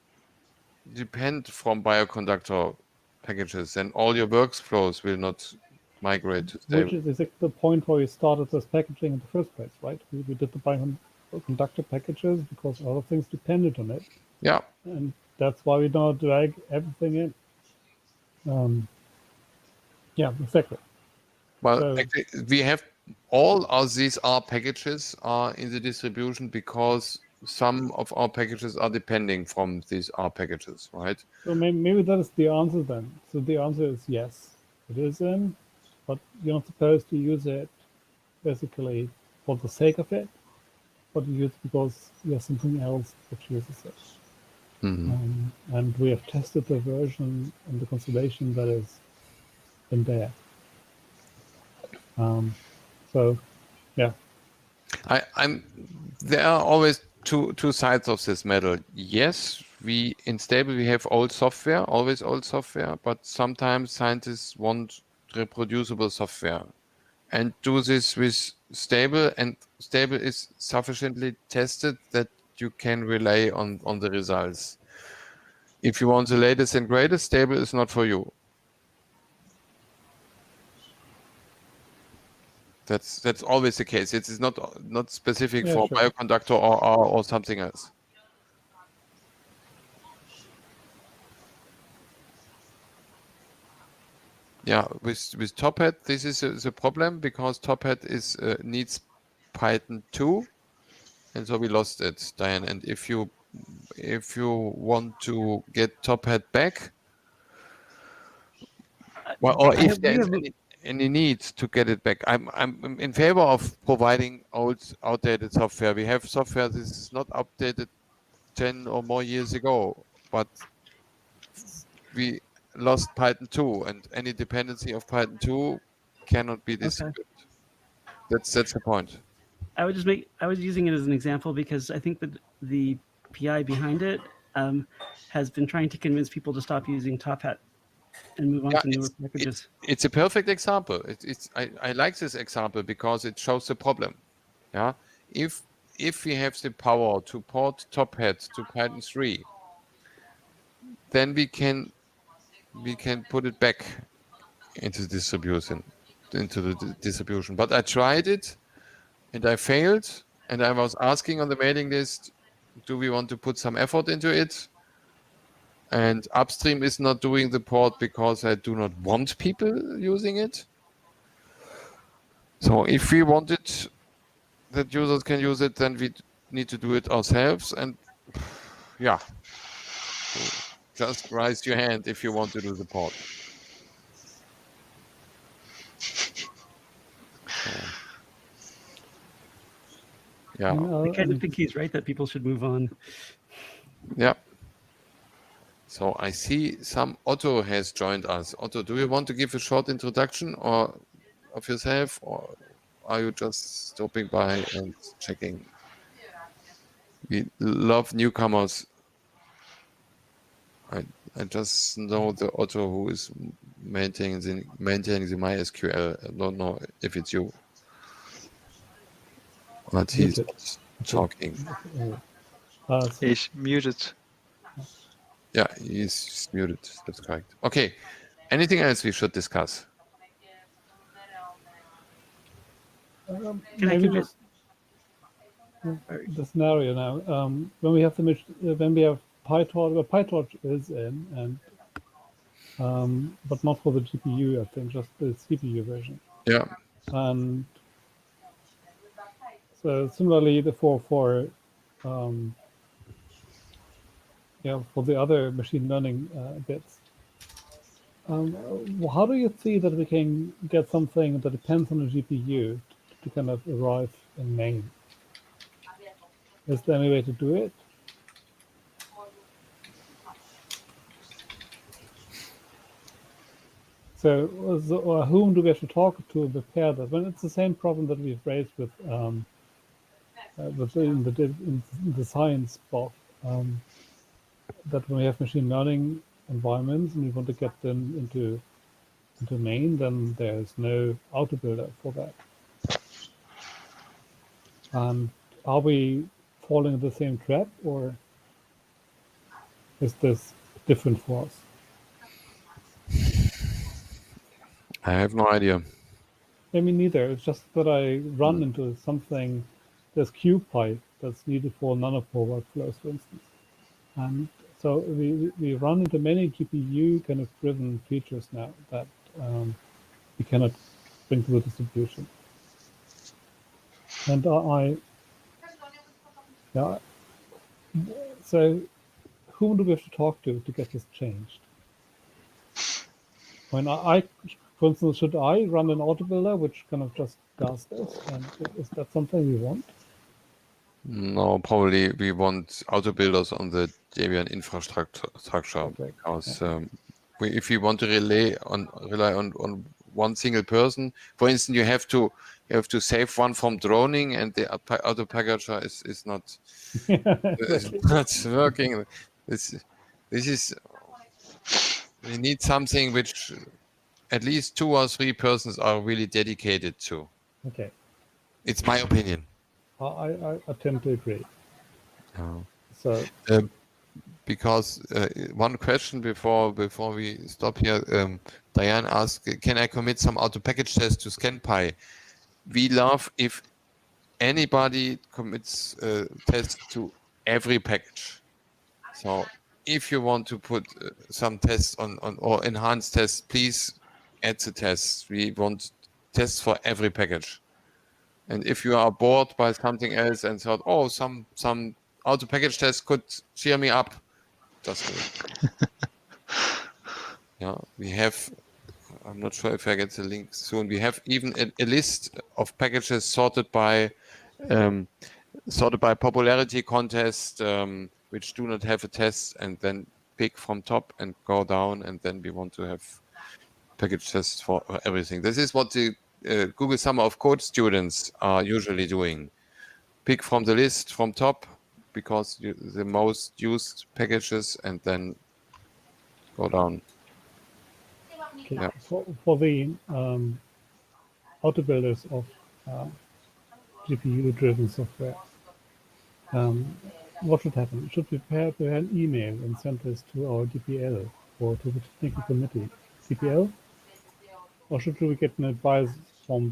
Speaker 1: depend from bioconductor packages, and all your workflows will not migrate to stable.
Speaker 6: Which is exactly the point where we started this packaging in the first place, right? We did the bioconductor packages because other things depended on it.
Speaker 1: Yeah.
Speaker 6: And that's why we now drag everything in. Yeah, exactly.
Speaker 1: Well,
Speaker 6: So,
Speaker 1: actually, we have all of these R packages are in the distribution because some of our packages are depending from these R packages, right?
Speaker 6: so maybe that is the answer then. So the answer is yes, it is in, but you're not supposed to use it basically for the sake of it, but you use it because you have something else that uses it.
Speaker 1: Mhm.
Speaker 6: And we have tested the version and the constellation that is in there. So, yeah.
Speaker 1: There are always two sides of this medal. Yes, in stable we have old software, always old software, but sometimes scientists want reproducible software and do this with stable, and stable is sufficiently tested that you can rely on the results. If you want the latest and greatest, stable is not for you. That's always the case. It is not specific for
Speaker 6: Sure.
Speaker 1: bioconductor or something else. Yeah, with Top Hat, this is the problem because Top Hat needs Python 2, and so we lost it, Diane. And if you want to get Top Hat back, well, or if there's any need to get it back, I'm in favor of providing outdated software. We have software this is not updated 10 or more years ago, but we lost Python 2, and any dependency of Python 2 cannot be distributed. That's the point.
Speaker 9: I was using it as an example because I think that the PI behind it has been trying to convince people to stop using Top Hat and move on to newer packages.
Speaker 1: It's a perfect example. I like this example because it shows the problem. Yeah, if we have the power to port Top Hat to Python 3, then we can put it back into the distribution. But I tried it and I failed, and I was asking on the mailing list, do we want to put some effort into it? And upstream is not doing the port because I do not want people using it. So if we wanted that users can use it, then we need to do it ourselves. And yeah, so just raise your hand if you want to do the port. So, yeah.
Speaker 9: I kind of think he's right that people should move on.
Speaker 1: Yeah. So I see some Otto has joined us. Otto, do you want to give a short introduction or of yourself, or are you just stopping by and checking? We love newcomers. I just know the Otto who is maintaining the MySQL. I don't know if it's you, but he's
Speaker 6: Muted.
Speaker 1: talking.
Speaker 6: So
Speaker 4: He's muted.
Speaker 1: Yeah, he's muted. That's correct. Okay. Anything else we should discuss?
Speaker 9: Can I
Speaker 6: maybe
Speaker 9: commit?
Speaker 6: just the scenario now. When we have when we have PyTorch, well, PyTorch is in, and but not for the GPU, I think, just the CPU version.
Speaker 1: Yeah.
Speaker 6: And so similarly, for the other machine learning bits. How do you see that we can get something that depends on the GPU to kind of arrive in main? Is there any way to do it? So whom do we have to talk to prepare that? When it's the same problem that we've raised with in the science BoF, that when we have machine learning environments and we want to get them into main, then there's no auto builder for that. And are we falling in the same trap, or is this different for us?
Speaker 1: I have no idea.
Speaker 6: I mean, neither. It's just that I run into something. There's QPy that's needed for nanopore workflows, for instance. And so we run into many GPU kind of driven features now that we cannot bring to the distribution. And so whom do we have to talk to get this changed? When for instance, should I run an auto builder which kind of just does this? And is that something we want?
Speaker 1: No, probably we want auto builders on the Debian infrastructure because if we want to rely on one single person, for instance, you have to save one from droning, and the auto packager is not not working. This is we need something which at least 2 or 3 persons are really dedicated to.
Speaker 6: Okay.
Speaker 1: It's my opinion.
Speaker 6: I tend to agree.
Speaker 1: Oh.
Speaker 6: So
Speaker 1: because one question before we stop here, Diane asked, can I commit some auto package tests to ScanPy? We love if anybody commits tests to every package. So if you want to put some tests on or enhanced tests, please add the tests. We want tests for every package. And if you are bored by something else and thought, oh, some auto package test could cheer me up, just do it. Yeah, we have, I'm not sure if I get the link soon. We have even a list of packages sorted by popularity contest, which do not have a test, and then pick from top and go down, and then we want to have package tests for everything. This is what the Google Summer of Code students are usually doing. Pick from the list from top, because the most used packages, and then go down.
Speaker 6: okay.
Speaker 1: Yeah.
Speaker 6: For the auto builders of GPU-driven software, what should happen? Should we prepare an email and send this to our DPL or to the technical committee? DPL? Or should we get an advice from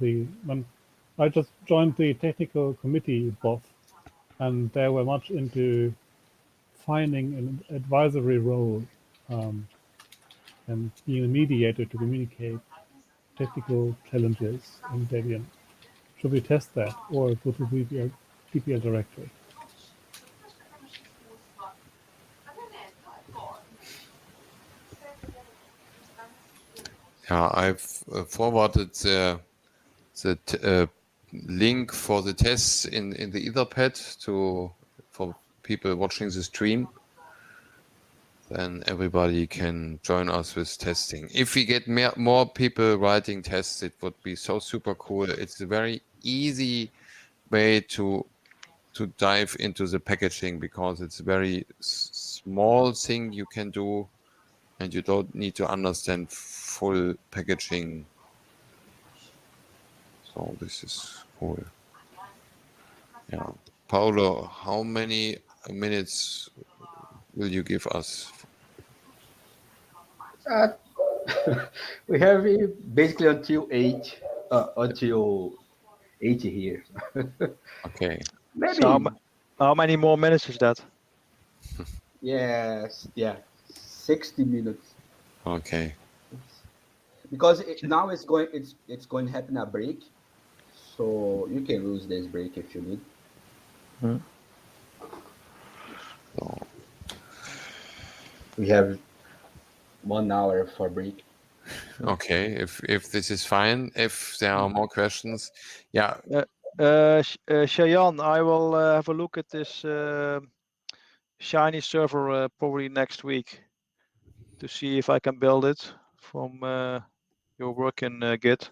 Speaker 6: I just joined the technical committee BoF, and they were much into finding an advisory role and being a mediator to communicate technical challenges in Debian. Should we test that, or go to the DPS Director?
Speaker 1: Yeah, I've forwarded the link for the tests in the Etherpad for people watching the stream. then everybody can join us with testing. If we get more people writing tests, it would be so super cool. It's a very easy way to dive into the packaging because it's a very small thing you can do, and you don't need to understand full packaging. So this is cool. Yeah. Paolo, how many minutes will you give us?
Speaker 10: We have basically until 8 here.
Speaker 1: Okay.
Speaker 10: Maybe.
Speaker 4: So how many more minutes is that?
Speaker 10: Yes, yeah, 60 minutes.
Speaker 1: Okay.
Speaker 10: Because now it's going to happen a break, so you can use this break if you need.
Speaker 1: So,
Speaker 10: we have 1 hour for break.
Speaker 1: okay, if this is fine, if there are more questions, yeah.
Speaker 4: Cheyenne, I will have a look at this Shiny server probably next week to see if I can build it from your work in Git.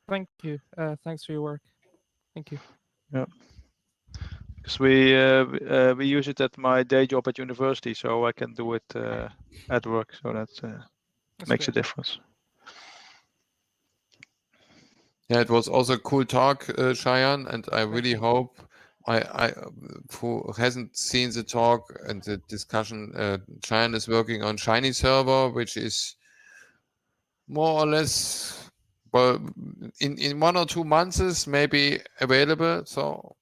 Speaker 11: Thank you. Thanks for your work. Thank you.
Speaker 4: Yeah. Because we use it at my day job at university, so I can do it at work. So that makes
Speaker 11: great.
Speaker 4: a difference.
Speaker 1: Yeah, it was also a cool talk, Cheyenne, and I really hope who hasn't seen the talk and the discussion, Cheyenne is working on Shiny server, which is more or less, well, in 1 or 2 months maybe available. So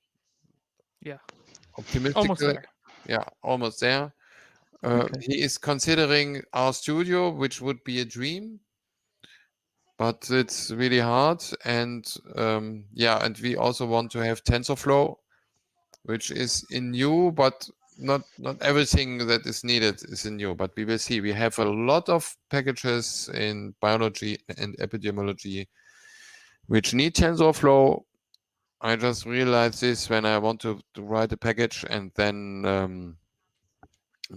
Speaker 11: yeah,
Speaker 1: optimistic.
Speaker 11: Almost there.
Speaker 1: Yeah, almost there.
Speaker 4: Okay.
Speaker 1: He is considering our studio, which would be a dream, but it's really hard. And yeah, and we also want to have TensorFlow, which is in new, but not everything that is needed is in new. But we will see. We have a lot of packages in biology and epidemiology which need TensorFlow. I just realized this when I want to write a package, and then I'm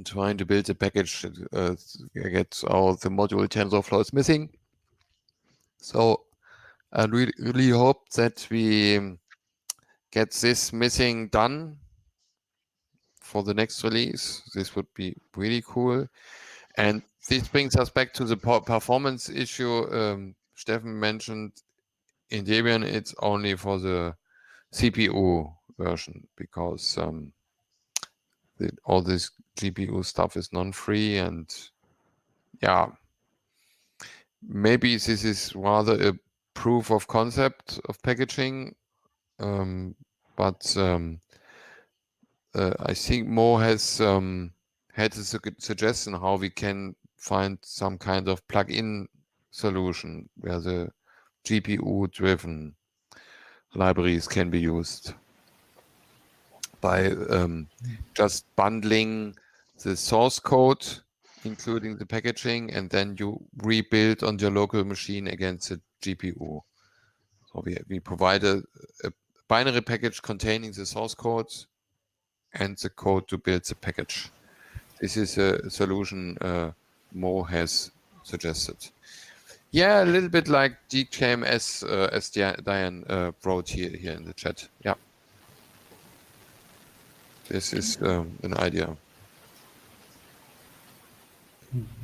Speaker 1: trying to build a package gets all the module TensorFlow is missing. So I really hope that we get this missing done for the next release. This would be really cool. And this brings us back to the performance issue Steffen mentioned. In Debian, it's only for the CPU version because all this GPU stuff is non-free, and yeah, maybe this is rather a proof of concept of packaging, but I think Mo has had a suggestion how we can find some kind of plug-in solution where the GPU-driven libraries can be used by just bundling the source code, including the packaging, and then you rebuild on your local machine against the GPU. So we provide a binary package containing the source code and the code to build the package. This is a solution Mo has suggested. Yeah, a little bit like GKMS, as Diane wrote here in the chat. Yeah. This is an idea.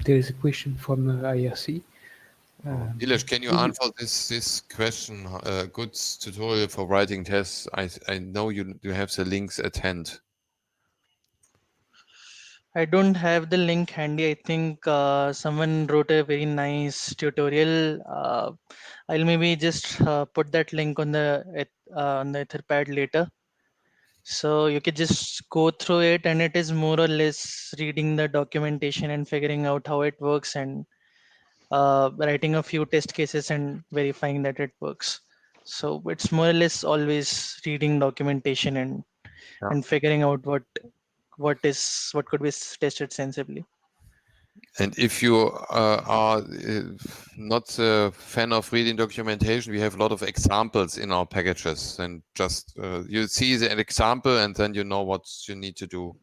Speaker 8: There is a question from IRC.
Speaker 1: Nilesh, can you answer this question? Good tutorial for writing tests. I know you have the links at hand.
Speaker 5: I don't have the link handy. I think someone wrote a very nice tutorial. I'll maybe just put that link on the Etherpad later. So you could just go through it, and it is more or less reading the documentation and figuring out how it works, and writing a few test cases and verifying that it works. So it's more or less always reading documentation and figuring out what could be tested sensibly.
Speaker 1: And if you are not a fan of reading documentation, we have a lot of examples in our packages, and just you see the example and then you know what you need to do.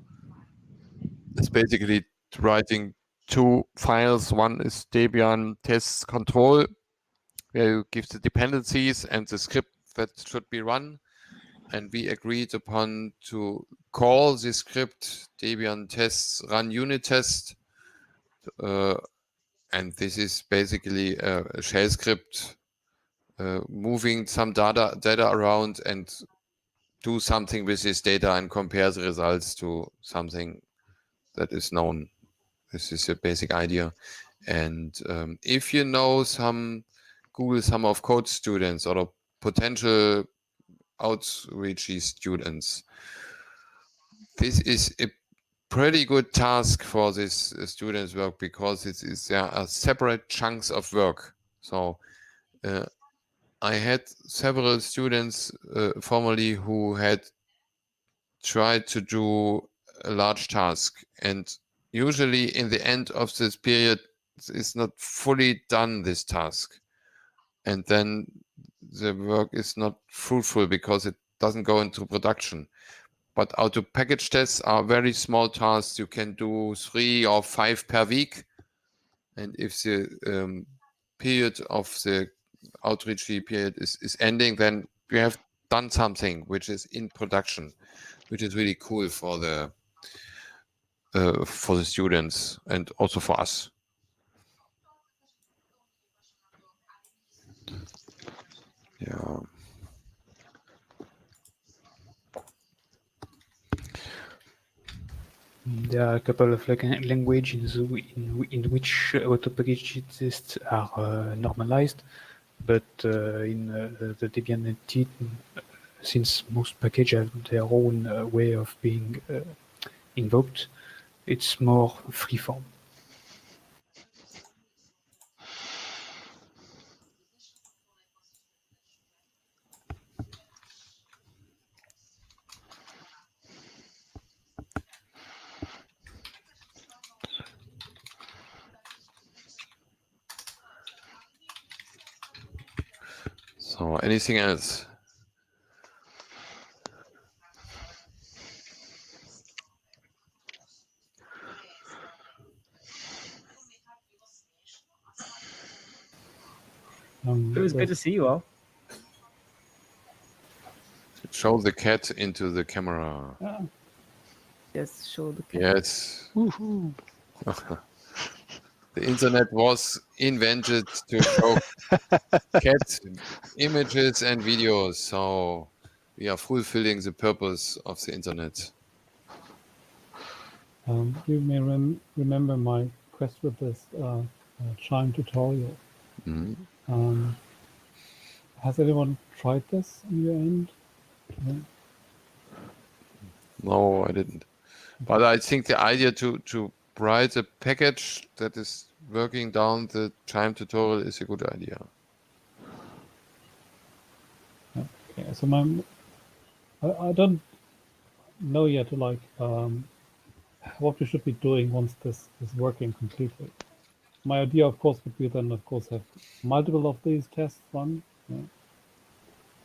Speaker 1: It's basically writing two files. One is Debian test control, where you give the dependencies and the script that should be run. And we agreed upon to call the script Debian tests run unit test. And this is basically a shell script moving some data around and do something with this data and compare the results to something that is known. This is a basic idea. And if you know some Google Summer of Code students or potential outreachy students, this is a pretty good task for this students' work, because there are separate chunks of work. So I had several students formerly who had tried to do a large task, and usually in the end of this period it's not fully done, this task, and then the work is not fruitful because it doesn't go into production. But auto package tests are very small tasks. You can do 3 or 5 per week, and if the period of the outreach period is ending, then you have done something which is in production, which is really cool for the students and also for us. Yeah.
Speaker 8: There are a couple of languages in which auto package tests are normalized, but in the Debian Med team, since most packages have their own way of being invoked, it's more freeform.
Speaker 1: So anything else?
Speaker 9: It was good to see you all.
Speaker 1: Show the cat into the camera.
Speaker 2: Yes, show the cat.
Speaker 1: Yes.
Speaker 9: Woohoo.
Speaker 1: The internet was invented to show cat images and videos, so we are fulfilling the purpose of the internet.
Speaker 6: You may remember my quest with this Chime tutorial.
Speaker 1: Mm-hmm.
Speaker 6: Has anyone tried this on your end?
Speaker 1: No, I didn't. But I think the idea to write a package that is working down the Chime tutorial is a good idea.
Speaker 6: Okay, so I don't know yet, like, what we should be doing once this is working completely. My idea, of course, would be then, of course, have multiple of these tests run, and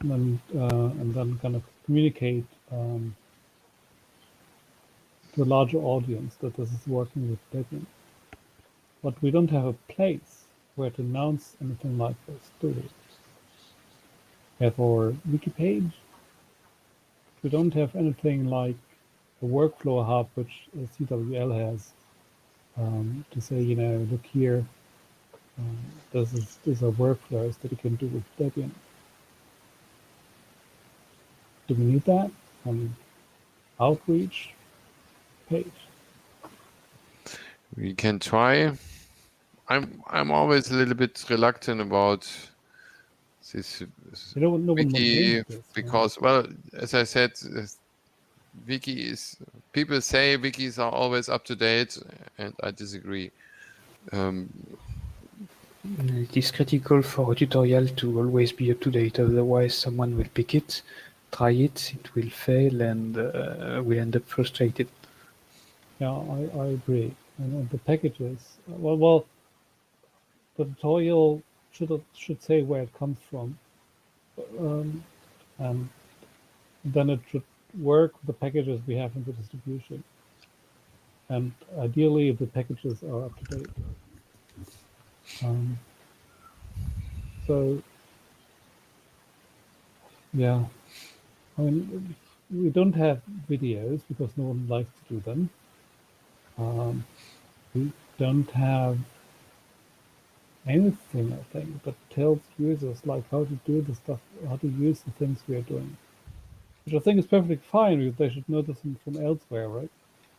Speaker 6: then kind of communicate to a larger audience that this is working with Debian. But we don't have a place where to announce anything like this, do we? We have our wiki page. We don't have anything like the workflow hub, which CWL has, to say, look here, these are workflows that you can do with Debian. Do we need that? Outreach page.
Speaker 1: We can try. I'm always a little bit reluctant about this wiki because, well, as I said, people say wikis are always up to date, and I disagree.
Speaker 8: It is critical for a tutorial to always be up to date, otherwise someone will pick it, try it, it will fail, and we end up frustrated.
Speaker 6: Yeah, I agree. And the packages, well, the tutorial should say where it comes from, and then it should work with the packages we have in the distribution. and ideally the packages are up to date. So yeah, I mean, we don't have videos because no one likes to do them. We don't have anything, I think, that tells users like how to do the stuff, how to use the things we are doing. Which I think is perfectly fine because they should know this from elsewhere, right?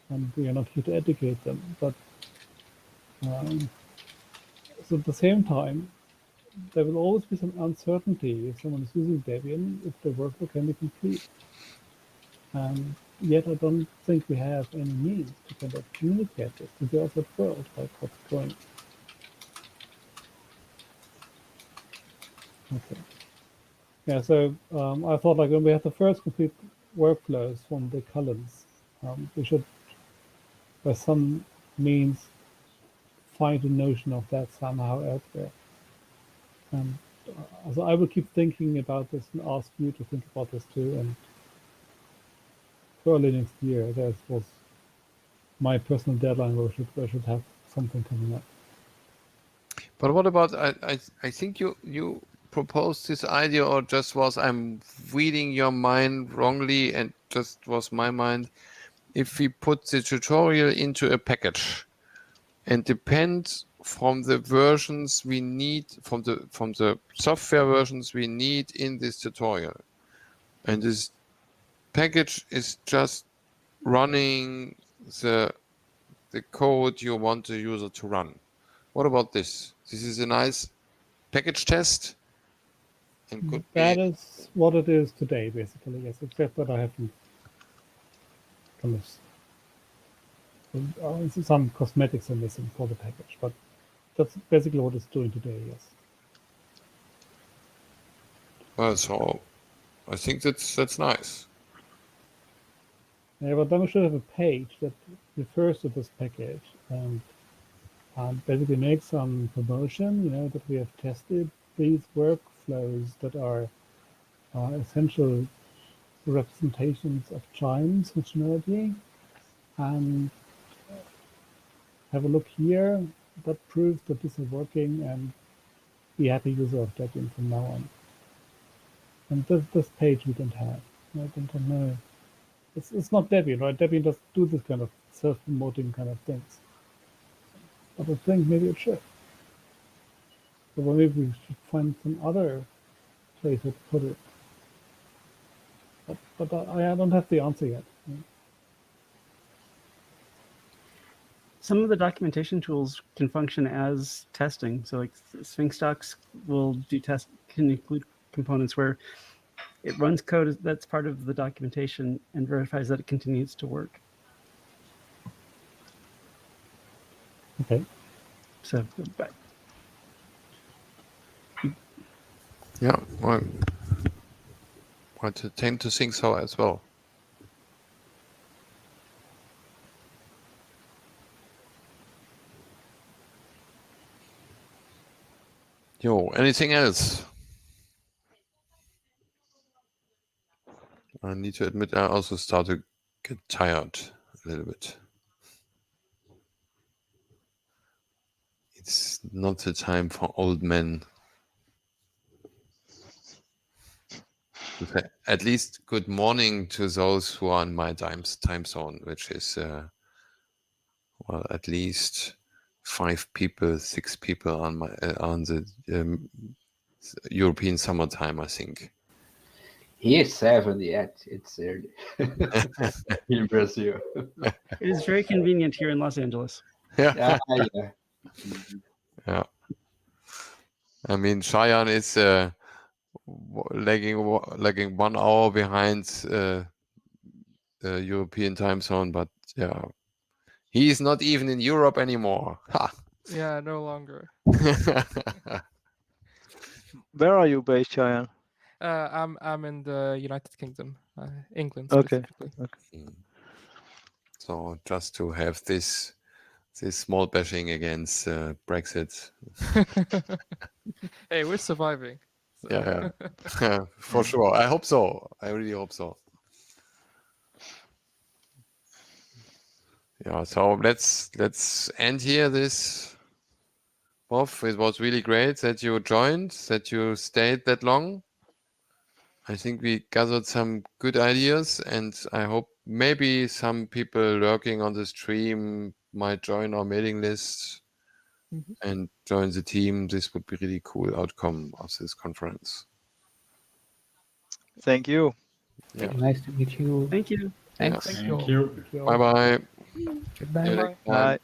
Speaker 6: And we are not here to educate them. But so at the same time, there will always be some uncertainty if someone is using Debian, if the workflow can be complete. And yet I don't think we have any means to kind of communicate this to the outside world, like what's going. Okay. Yeah, so I thought like when we have the first complete workflows from the columns, we should, by some means, find a notion of that somehow elsewhere. And so I will keep thinking about this and ask you to think about this too. And early next year, that was my personal deadline where I should have something coming up.
Speaker 1: But what about, I think you proposed this idea, or just was I'm reading your mind wrongly and just was my mind, if we put the tutorial into a package and depend from the versions we need, from the software versions we need in this tutorial. And this package is just running the code you want the user to run. What about this? This is a nice package test and could
Speaker 6: That
Speaker 1: be...
Speaker 6: is what it is today, basically, yes, except that I haven't kind of some cosmetics are missing for the package, but that's basically what it's doing today, yes.
Speaker 1: Well, so I think that's nice.
Speaker 6: Yeah, but then we should have a page that refers to this package and basically make some promotion, you know, that we have tested these workflows that are essential representations of chimes functionality, and have a look here that proves that this is working, and be happy user of Debian from now on. And this page we don't have. I don't know. It's not Debian, right? Debian does do this kind of self-promoting kind of things. But I think maybe it should. So maybe we should find some other place to put it. But I don't have the answer yet.
Speaker 9: Some of the documentation tools can function as testing. So like Sphinx docs will do test, can include components where it runs code that's part of the documentation and verifies that it continues to work.
Speaker 6: Okay.
Speaker 9: So, but
Speaker 1: Yeah, well, I tend to think so as well. Yo, anything else? I need to admit, I also start to get tired a little bit. It's not the time for old men. At least good morning to those who are in my time zone, which is, well, at least 5 people, 6 people on my on the European summertime, I think.
Speaker 10: He is 7 yet. It's early in Brazil.
Speaker 9: it is very convenient here in Los Angeles.
Speaker 1: Yeah.
Speaker 10: Yeah.
Speaker 1: Yeah. I mean, Cheyenne is lagging 1 hour behind the European time zone, but yeah, he is not even in Europe anymore. Ha!
Speaker 11: Yeah, no longer.
Speaker 4: Where are you based, Cheyenne?
Speaker 11: I'm in the United Kingdom, England
Speaker 4: Okay.
Speaker 11: specifically.
Speaker 4: Okay.
Speaker 1: So just to have this small bashing against Brexit.
Speaker 11: Hey, we're surviving. So.
Speaker 1: Yeah, for sure. I hope so. I really hope so. Yeah, so let's end here this BoF. It was really great that you joined, that you stayed that long. I think we gathered some good ideas, and I hope maybe some people working on the stream might join our mailing list and join the team. This would be really cool outcome of this conference.
Speaker 4: Thank you.
Speaker 1: Yeah.
Speaker 8: Nice to meet you.
Speaker 9: Thank you.
Speaker 8: Thanks.
Speaker 1: Yeah.
Speaker 7: Thank you.
Speaker 1: Bye bye.
Speaker 8: Goodbye.
Speaker 4: Bye.